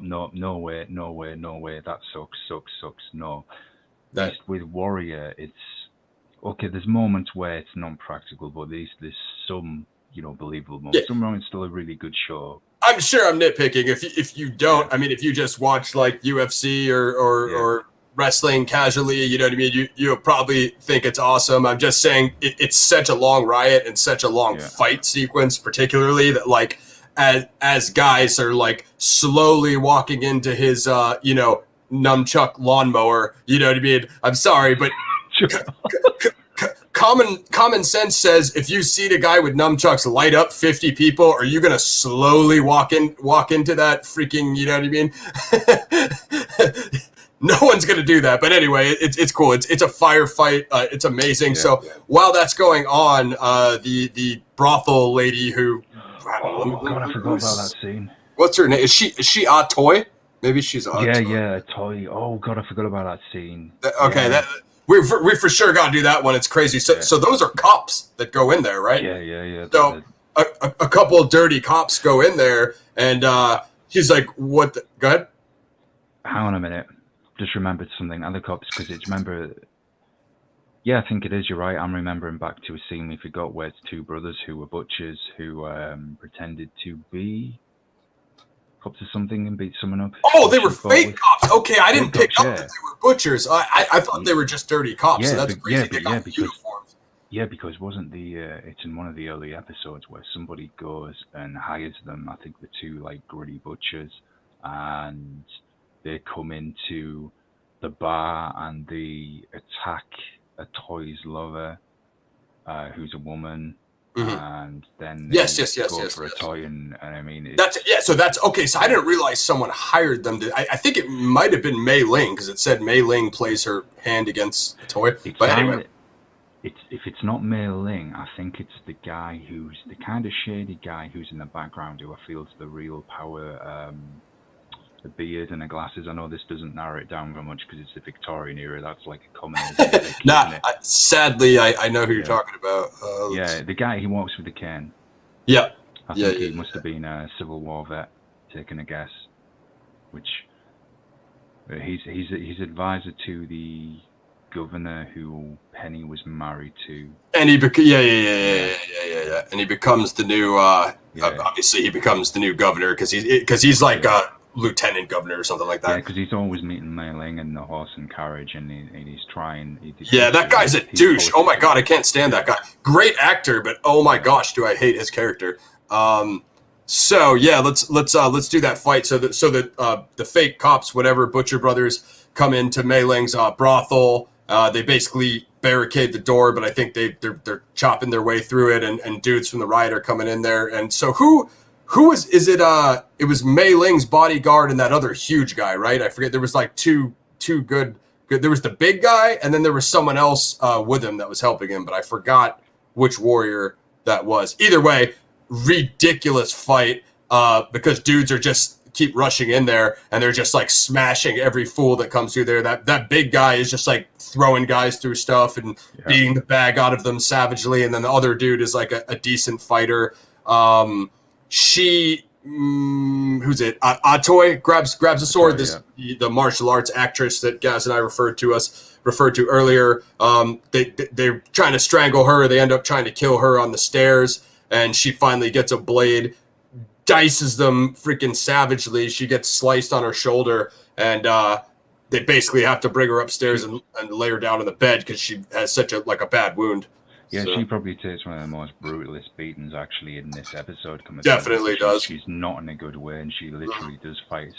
way, that sucks, no. At least with Warrior, it's okay, there's moments where it's non-practical, but there's some believable moments. Some moments still a really good show. I'm sure I'm nitpicking. If you don't, I mean, if you just watch like UFC or wrestling casually, you know what I mean? You'll probably think it's awesome. I'm just saying it's such a long riot and such a long fight sequence, particularly that like as guys are like slowly walking into his nunchuck lawnmower. You know what I mean? I'm sorry, but common sense says if you see the guy with nunchucks light up 50 people, are you gonna slowly walk into that freaking? You know what I mean? No one's gonna do that. But anyway, it's cool. It's a firefight. It's amazing. While that's going on, the brothel lady who I forgot about that scene. What's her name? Is she a toy? Maybe she's a toy. Yeah, a toy. Oh god, I forgot about that scene. Okay, we for sure got to do that one. It's crazy. So those are cops that go in there, right? Yeah. So a couple of dirty cops go in there, and she's like, "What?" Go ahead. Hang on a minute. Just remembered something. Other cops, because it's remember. Yeah, I think it is. You're right. I'm remembering back to a scene we forgot where it's 2 brothers who were butchers who pretended to be cops or something and beat someone up. Oh, they were fake cops. Okay, I didn't pick up that they were butchers. I thought they were just dirty cops. So that's crazy. They got uniforms. Yeah, because wasn't it's in one of the early episodes where somebody goes and hires them, I think the two like gritty butchers, and they come into the bar and they attack a toys lover, who's a woman, Mhm. and then Yes, they yes, yes, go yes, for a yes. toy, and I mean, That's yeah. So that's okay. So I yeah, didn't realize someone hired them to. I think it might have been Mei Ling because it said Mei Ling plays her hand against a toy. it's But kind anyway, of if it's not Mei Ling, I think it's the guy who's the kind of shady guy who's in the background who I feel's the real power. The beard and the glasses. I know this doesn't narrow it down very much because it's the Victorian era. That's like a common aesthetic, nah. isn't it? Sadly, I know who you're Yeah, talking about. yeah. The guy he walks with the cane. Yeah, I yeah, think yeah, he must yeah. have been a Civil War vet, taking a guess. Which he's advisor to the governor who Penny was married to. And he yeah, yeah, yeah, Yeah, yeah, yeah, yeah, yeah. And he becomes the new. yeah, Obviously, he becomes the new governor because he's like yeah. lieutenant governor or something like Yeah, that. because he's always meeting Mei Ling in the horse and carriage, and he's trying. He Yeah, defeats that her with guy's a peace douche. Oh my politics. god, I can't stand Yeah, that guy. Great actor, but oh my yeah, gosh, do I hate his character. So yeah, let's do that fight. So that the fake cops, whatever Butcher Brothers, come into Mei Ling's brothel. They basically barricade the door, but I think they're chopping their way through it, and dudes from the riot are coming in there. And so who is it? It was Mei Ling's bodyguard and that other huge guy, right? I forget. There was like two good. There was the big guy, and then there was someone else with him that was helping him, but I forgot which warrior that was. Either way, ridiculous fight because dudes are just keep rushing in there and they're just like smashing every fool that comes through there. That big guy is just like throwing guys through stuff and yeah. beating the bag out of them savagely, and then the other dude is like a decent fighter. Who's it? Atoy grabs a sword. Sorry, This yeah, the martial arts actress that Gaz and I referred to earlier. They're trying to strangle her. They end up trying to kill her on the stairs, and she finally gets a blade, dices them freaking savagely. She gets sliced on her shoulder, and they basically have to bring her upstairs and lay her down in the bed because she has such a bad wound. yeah. So She probably takes one of the most brutalist beatings actually in this episode. Come to think of it, definitely does. she's not in a good way, and she literally does fight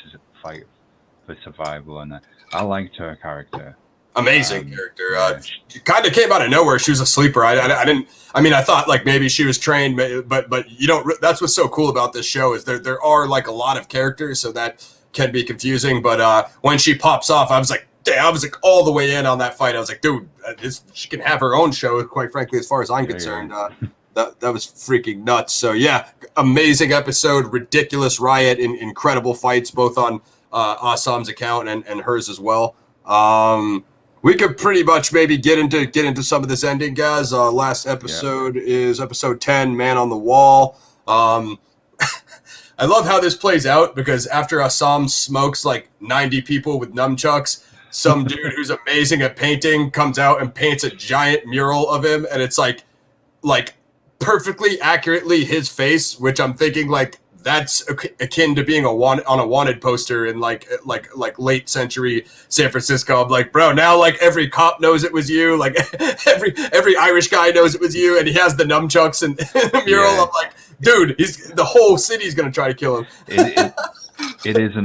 for survival. And I liked her character. Amazing character. Yeah, She kind of came out of nowhere. She was a sleeper. I didn't. I mean, I thought like maybe she was trained, but you don't. That's what's so cool about this show is there are like a lot of characters, so that can be confusing. But when she pops off, I was like, damn, I was like all the way in on that fight. I was like, dude, she can have her own show. Quite frankly, as far as I'm concerned, that was freaking nuts. So yeah, amazing episode, ridiculous riot, incredible fights both on Asam's account and hers as well. We could pretty much maybe get into some of this ending, guys. Last episode is episode 10, Man on the Wall. I love how this plays out because after Assam smokes like 90 people with nunchucks, some dude who's amazing at painting comes out and paints a giant mural of him, and it's like perfectly accurately his face, which I'm thinking like that's akin to being on a wanted poster in like late century San Francisco. I'm like, bro, now like every cop knows it was you, like every Irish guy knows it was you, and he has the nunchucks and the mural. Yeah. I'm like, dude, the whole city's gonna try to kill him. It is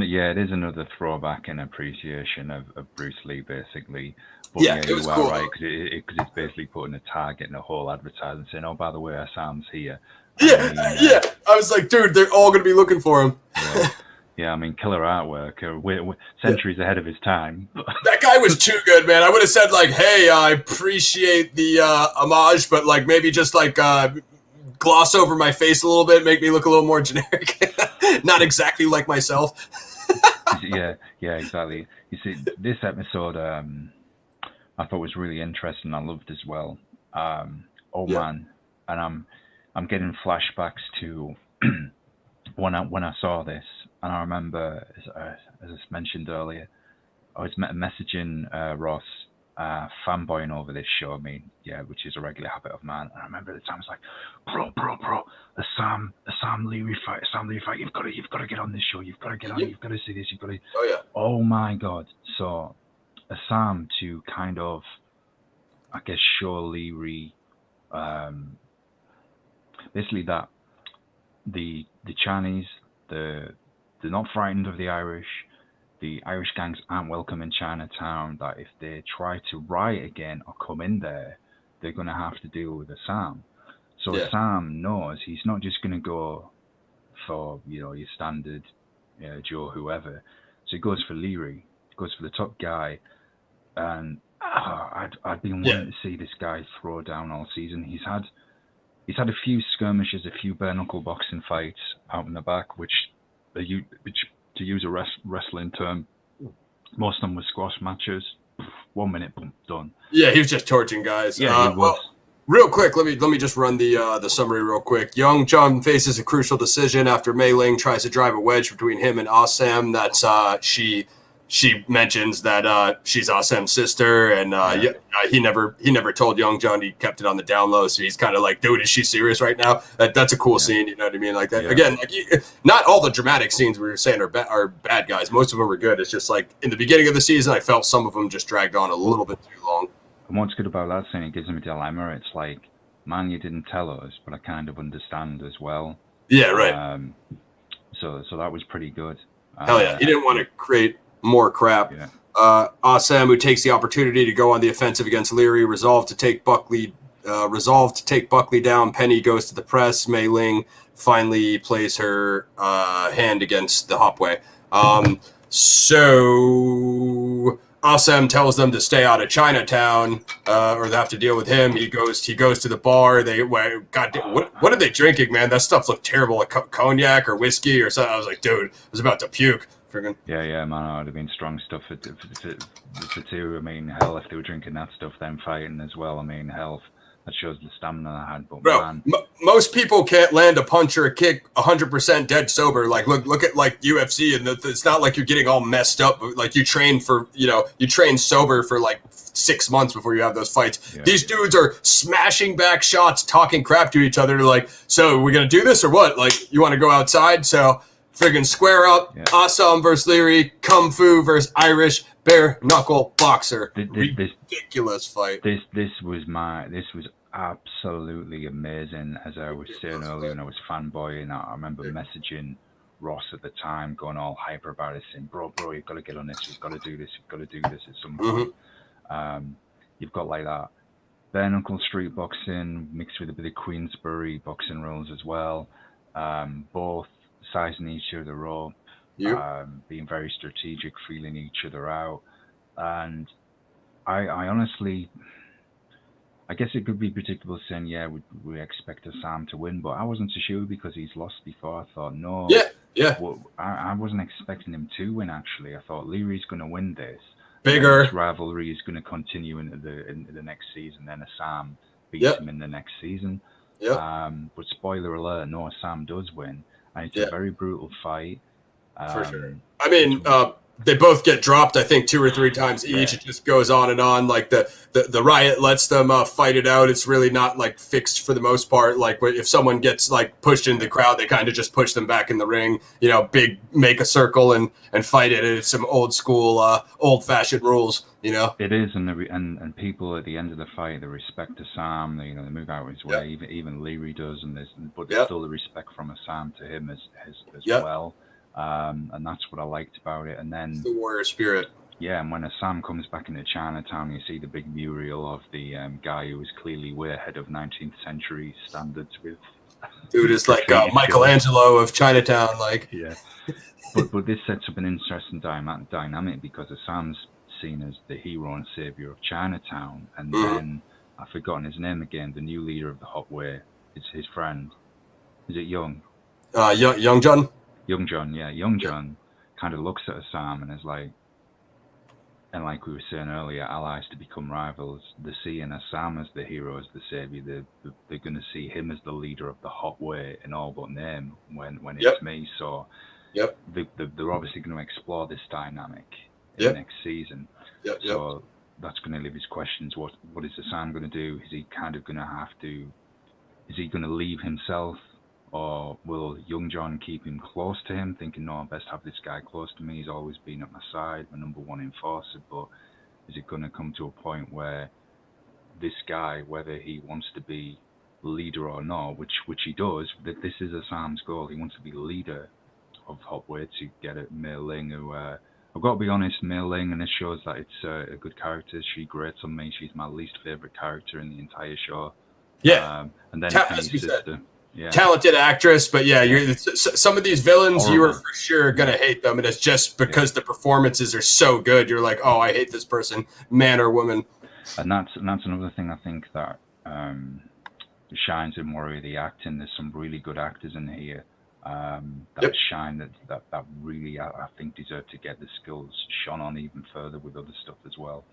another throwback and appreciation of Bruce Lee, basically. But yeah, it was you are cool, right, because it's basically putting a target in a whole advertisement saying, oh, by the way, Assam's here. Yeah. I was like, dude, they're all going to be looking for him. Yeah, I mean, killer artwork, centuries ahead of his time. That guy was too good, man. I would have said, like, hey, I appreciate the homage, but, like, maybe just, like, gloss over my face a little bit, make me look a little more generic. Not exactly like myself. Yeah, exactly. You see, this episode, I thought was really interesting. I loved as well. Man, and I'm getting flashbacks to when I saw this, and I remember, as I mentioned earlier, I was messaging Ross, fanboying over this show. I mean, which is a regular habit of mine. And I remember at the time, I was like, bro, the Sam Lee fight. You've got to get on this show. You've got to get on. You've got to see this. You've got to. Oh yeah. Oh my God. So, Sam to kind of, I guess, show Leary basically that the Chinese, they're not frightened of the Irish. The Irish gangs aren't welcome in Chinatown. That if they try to riot again or come in there, they're going to have to deal with Assam. So Assam knows he's not just going to go for your standard Joe whoever. So he goes for Leary. He goes for the top guy. And I'd been wanting to see this guy throw down all season. He's had a few skirmishes, a few bare knuckle boxing fights out in the back, which to use a wrestling term, most of them were squash matches. 1 minute, boom, done. Yeah, he was just torching guys. Yeah, he was. Well, real quick, let me just run the summary real quick. Young John faces a crucial decision after Mei Ling tries to drive a wedge between him and Assam. That's she mentions that she's Assam's sister, and he never told Young John. He kept it on the down low, so he's kind of like, dude, is she serious right now? That's a cool scene, you know what I mean? Like that again. Like, not all the dramatic scenes we were saying are bad guys. Most of them are good. It's just like in the beginning of the season, I felt some of them just dragged on a little bit too long. And what's good about that scene, it gives him a dilemma. It's like, man, you didn't tell us, but I kind of understand as well. Yeah, right. So that was pretty good. Hell yeah, he didn't want to create more crap. Yeah. Assam, who takes the opportunity to go on the offensive against Leary, resolved to take Buckley down. Penny goes to the press. Mei Ling finally plays her hand against the Hopway. So Assam tells them to stay out of Chinatown, or they have to deal with him. He goes to the bar. Goddamn, what are they drinking, man? That stuff looked terrible, like cognac or whiskey or something. I was like, dude, I was about to puke. Friggin'. Yeah, man, it would have been strong stuff for two. I mean, hell, if they were drinking that stuff, then fighting as well. I mean, hell, that shows the stamina I had. But bro, man, most people can't land a punch or a kick 100% dead sober. Like, look at like UFC, and it's not like you're getting all messed up. Like you train sober for like 6 months before you have those fights. Yeah. These dudes are smashing back shots, talking crap to each other. Like, so we're gonna do this or what? Like, you want to go outside? So. Friggin' square up, Assam versus Leary, Kung Fu versus Irish, bare knuckle boxer. Ridiculous fight. This was absolutely amazing. As I was saying earlier, when I was fanboying, I remember messaging Ross at the time, going all hyper about it, saying, "Bro, you've got to get on this. You've got to do this. You've got to do this at some point." You've got like that bare knuckle street boxing mixed with a bit of Queensbury boxing rules as well. Both sizing each other up, being very strategic, feeling each other out. And I honestly, I guess it could be predictable saying, we expect Assam to win, but I wasn't so sure because he's lost before. I thought, no. Yeah. Well, I wasn't expecting him to win, actually. I thought Leary's going to win this. Bigger. This rivalry is going to continue into the next season. Then Assam beats him in the next season. But spoiler alert, no, Assam does win. And it's a very brutal fight. For sure. I mean, they both get dropped, I think, 2 or 3 times each. It just goes on and on. Like the riot lets them fight it out. It's really not like fixed for the most part. Like if someone gets like pushed into the crowd, they kind of just push them back in the ring. Make a circle and fight it. It's some old school, old fashioned rules. It is, and people at the end of the fight, they respect Assam. They move out his way. Even Leary does, but there's still the respect from Assam to him as well. And that's what I liked about it. And then it's the warrior spirit. Yeah, and when Assam comes back into Chinatown, you see the big mural of the guy who was clearly way ahead of 19th century standards with. Dude is like Michelangelo of Chinatown, like. Yeah, but this sets up an interesting dynamic because Assam's seen as the hero and savior of Chinatown, and then I've forgotten his name again. The new leader of the Hot Way, it's his friend. Is it Young? Young John. Young John, yeah. Young John kind of looks at Assam and is like, and like we were saying earlier, allies to become rivals. They're seeing Assam as the hero, as the savior. They're going to see him as the leader of the Hot Way in all but name when it's me. So they're obviously going to explore this dynamic in the next season. So that's going to leave his questions. What is Assam going to do? Is he kind of going to have to? Is he going to leave himself? Or will Young John keep him close to him, thinking, no, I best have this guy close to me. He's always been at my side, my number one enforcer. But is it going to come to a point where this guy, whether he wants to be leader or not, which he does, that this is Assam's goal. He wants to be leader of Hotway to get at Mei Ling, who I've got to be honest, Mei Ling, and this shows that it's a good character. She grates on me. She's my least favorite character in the entire show. Yeah. And then Penny's sister. Yeah. Talented actress, but some of these villains, Horrible. you are for sure gonna hate them, and it's just because the performances are so good. You're like, oh, I hate this person, man or woman. And that's another thing I think that shines in Warrior, the acting. There's some really good actors in here that shine, that really I think deserve to get the skills shone on even further with other stuff as well.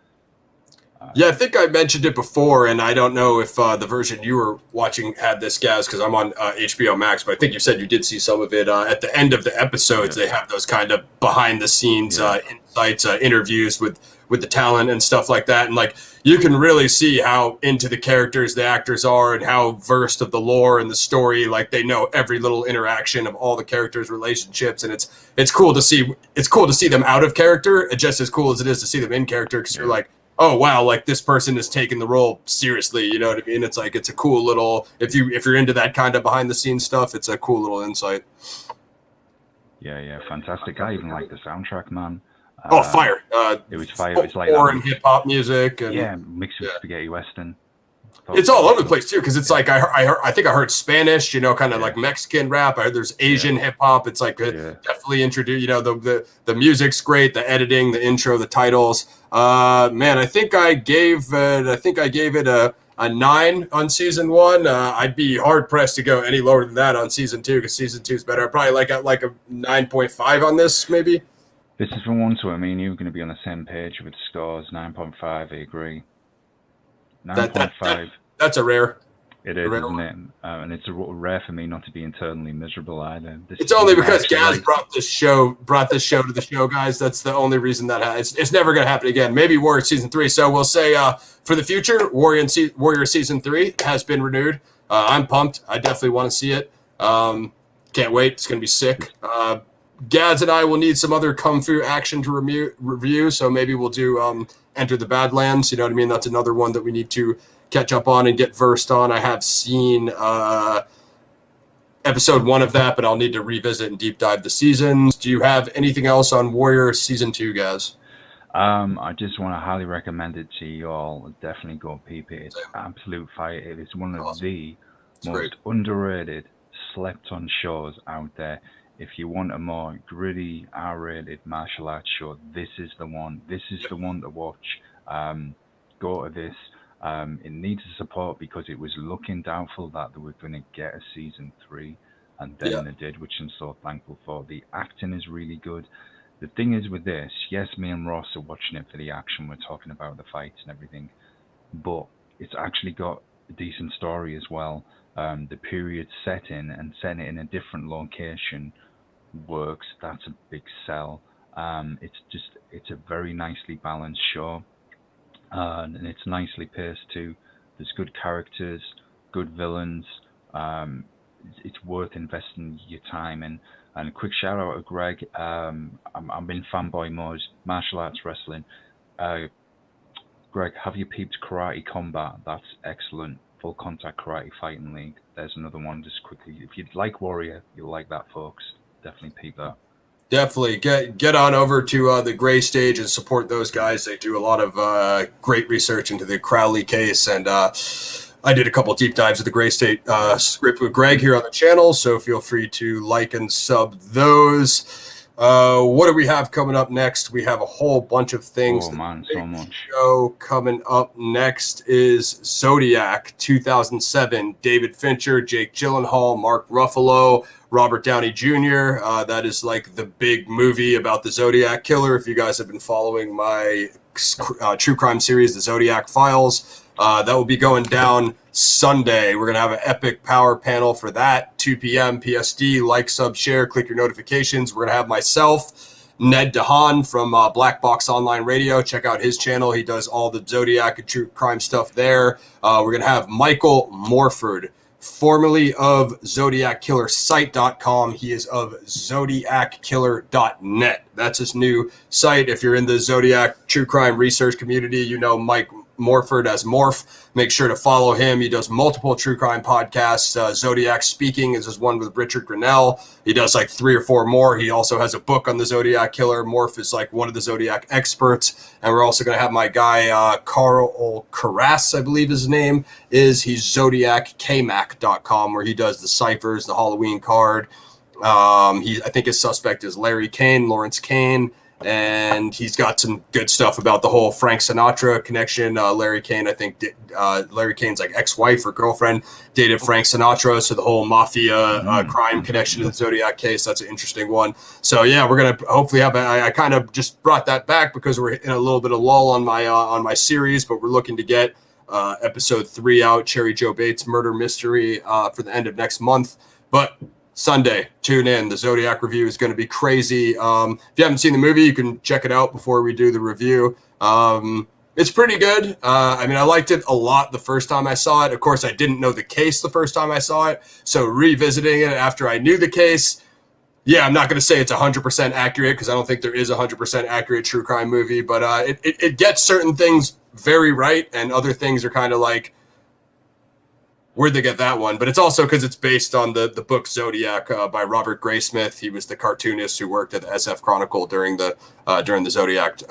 I think I mentioned it before, and I don't know if the version you were watching had this, Gaz, because I'm on HBO Max, but I think you said you did see some of it. At the end of the episodes, they have those kind of behind-the-scenes insights, interviews with the talent and stuff like that, and like you can really see how into the characters the actors are and how versed of the lore and the story. Like they know every little interaction of all the characters' relationships, and it's cool to see. It's cool to see them out of character, just as cool as it is to see them in character, because you're like, oh wow, like this person is taking the role seriously, you know what I mean? It's like, it's a cool little, if you're into that kind of behind the scenes stuff, it's a cool little insight. Yeah, fantastic. I even like the soundtrack, man. Fire. It was fire. It was like foreign hip hop music and mixed with spaghetti western. It's all over the place too, because it's like I think I heard Spanish, kind of like Mexican rap. I heard there's Asian hip hop. It's like definitely introduced. The music's great, the editing, the intro, the titles. Man, I think I gave it a 9 on season 1. I'd be hard pressed to go any lower than that on season 2, because season 2 is better. I'd probably like a 9.5 on this, maybe. This is for one, so I mean, you're going to be on the same page with scores. 9.5, I agree. 9.5. That's a rare. It is, isn't it? And it's rare for me not to be internally miserable either. It's only because Gaz brought this show to the show, guys. That's the only reason that it's never going to happen again. Maybe Warrior season 3. So we'll say for the future, Warrior season 3 has been renewed. I'm pumped. I definitely want to see it. Can't wait. It's going to be sick. Gads and I will need some other kung fu action to review, so maybe we'll do Enter the Badlands. You know what I mean? That's another one that we need to catch up on and get versed on. I have seen episode 1 of that, but I'll need to revisit and deep dive the seasons. Do you have anything else on Warrior season 2, guys? I just want to highly recommend it to you all. Definitely go peep it. It's absolute fire. It is one of the most underrated, slept on shows out there. If you want a more gritty, R-rated martial arts show, this is the one. This is the one to watch. Go to this. It needs the support because it was looking doubtful that they were going to get a season 3, and then they did, which I'm so thankful for. The acting is really good. The thing is with this, yes, me and Ross are watching it for the action. We're talking about the fights and everything, but it's actually got a decent story as well. The period setting and setting it in a different location works. That's a big sell. It's a very nicely balanced show, and it's nicely paced too. There's good characters, good villains. It's worth investing your time in. And a quick shout out to Greg. I'm in fanboy mode, martial arts wrestling. Greg, have you peeped Karate Combat? That's excellent. Full Contact Karate Fighting League. There's another one just quickly. If you'd like Warrior, you'll like that, folks. Definitely peep that. Definitely get on over to the Gray Stage and support those guys. They do a lot of great research into the Crowley case, and I did a couple deep dives of the Gray State script with Greg here on the channel, so feel free to like and sub those. What do we have coming up next? We have a whole bunch of things. Oh man, so much. Show coming up next is Zodiac 2007. David Fincher, Jake Gyllenhaal, Mark Ruffalo, Robert Downey Jr. That is like the big movie about the Zodiac killer. If you guys have been following my true crime series, The Zodiac Files, that will be going down Sunday. We're going to have an epic power panel for that, 2 p.m. PSD. Like, sub, share, click your notifications. We're going to have myself, Ned DeHaan from Black Box Online Radio. Check out his channel. He does all the Zodiac and true crime stuff there. We're going to have Michael Morford, formerly of ZodiacKillerSite.com. He is of ZodiacKiller.net. That's his new site. If you're in the Zodiac true crime research community, you know Mike Morford as Morph. Make sure to follow him. He does multiple true crime podcasts. Zodiac Speaking is his one with Richard Grinnell. He does like 3 or 4 more. He also has a book on the Zodiac Killer. Morph is like one of the Zodiac experts. And we're also going to have my guy, Carl Carras, I believe his name is. He's ZodiacKmac.com, where he does the ciphers, the Halloween card. I think his suspect is Lawrence Kane. And he's got some good stuff about the whole Frank Sinatra connection. Larry Kane, I think, Larry Kane's like ex-wife or girlfriend dated Frank Sinatra. So the whole mafia crime connection to the Zodiac case, that's an interesting one. So yeah, we're gonna hopefully have. I kind of just brought that back because we're in a little bit of lull on my series, but we're looking to get episode 3 out, Cherry Joe Bates murder mystery, for the end of next month. But Sunday, tune in. The Zodiac review is going to be crazy. If you haven't seen the movie, you can check it out before we do the review. It's pretty good. I mean, I liked it a lot the first time I saw it. Of course, I didn't know the case the first time I saw it. So revisiting it after I knew the case, yeah, I'm not going to say it's 100% accurate because I don't think there is a 100% accurate true crime movie. But it gets certain things very right, and other things are kind of like, where'd they get that one? But it's also because it's based on the book Zodiac by Robert Graysmith. He was the cartoonist who worked at the SF Chronicle during the Zodiac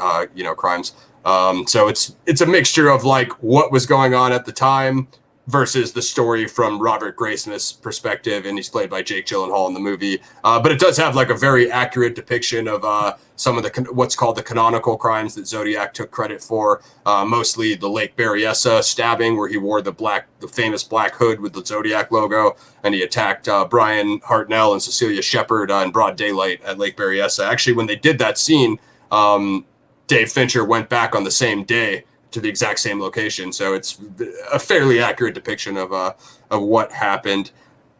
crimes. So it's a mixture of like what was going on at the time versus the story from Robert Graysmith's perspective, and he's played by Jake Gyllenhaal in the movie. But it does have like a very accurate depiction of some of the what's called the canonical crimes that Zodiac took credit for, mostly the Lake Berryessa stabbing, where he wore the famous black hood with the Zodiac logo, and he attacked Brian Hartnell and Cecilia Shepard in broad daylight at Lake Berryessa. Actually, when they did that scene, Dave Fincher went back on the same day to the exact same location. So it's a fairly accurate depiction of what happened.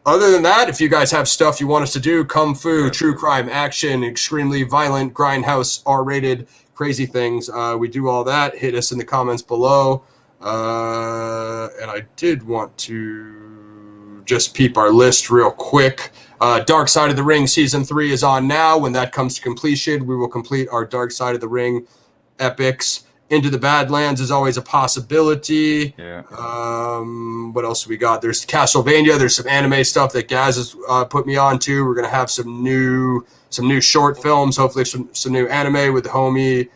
Other than that, if you guys have stuff you want us to do, kung fu, true crime, action, extremely violent, grindhouse, R-rated, crazy things, we do all that. Hit us in the comments below. And I did want to just peep our list real quick. Dark Side of the Ring Season 3 is on now. When that comes to completion, we will complete our Dark Side of the Ring epics. Into the Badlands is always a possibility. Yeah. What else we got? There's Castlevania. There's some anime stuff that Gaz has put me on to. We're gonna have some new short films. Hopefully some new anime with the homie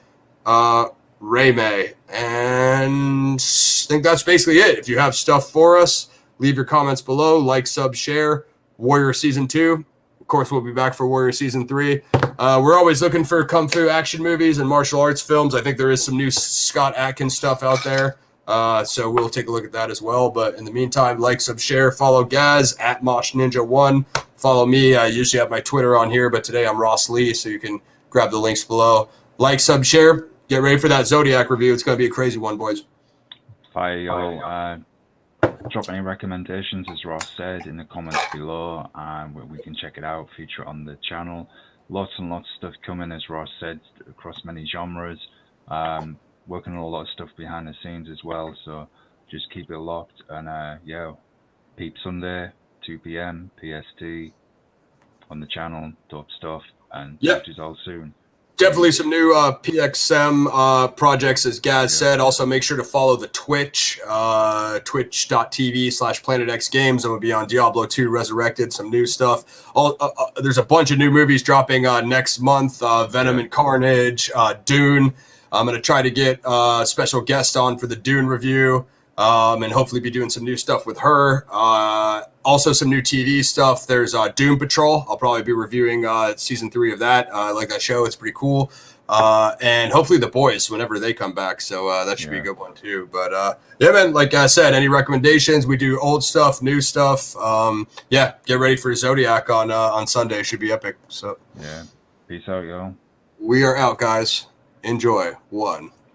Raymay. And I think that's basically it. If you have stuff for us, leave your comments below. Like, sub, share. Warrior Season 2. Of course, we'll be back for Warrior Season 3. We're always looking for kung fu action movies and martial arts films. I think there is some new Scott Adkins stuff out there. So we'll take a look at that as well. But in the meantime, like, sub, share, follow Gaz at MoshNinja1. Follow me. I usually have my Twitter on here, but today I'm Ross Lee, so you can grab the links below. Like, sub, share. Get ready for that Zodiac review. It's going to be a crazy one, boys. Fire y'all. Drop any recommendations, as Ross said, in the comments below, and we can check it out, feature it on the channel. Lots and lots of stuff coming, as Ross said, across many genres. Working on a lot of stuff behind the scenes as well, so just keep it locked. And peep Sunday, 2 p.m. PST on the channel, dope stuff, and talk to you all soon. Definitely some new PXM projects, as Gaz said. Also, make sure to follow the Twitch, twitch.tv/PlanetXGames. I'm going to be on Diablo 2 Resurrected, some new stuff. There's a bunch of new movies dropping next month, Venom and Carnage, Dune. I'm going to try to get a special guest on for the Dune review, and hopefully be doing some new stuff with her. Also, some new TV stuff. There's Doom Patrol. I'll probably be reviewing Season 3 of that. I like that show. It's pretty cool. And hopefully The Boys, whenever they come back. So that should be a good one, too. But, yeah, man, like I said, any recommendations? We do old stuff, new stuff. Yeah, get ready for Zodiac on Sunday. Should be epic. So yeah, peace out, y'all. We are out, guys. Enjoy. 1.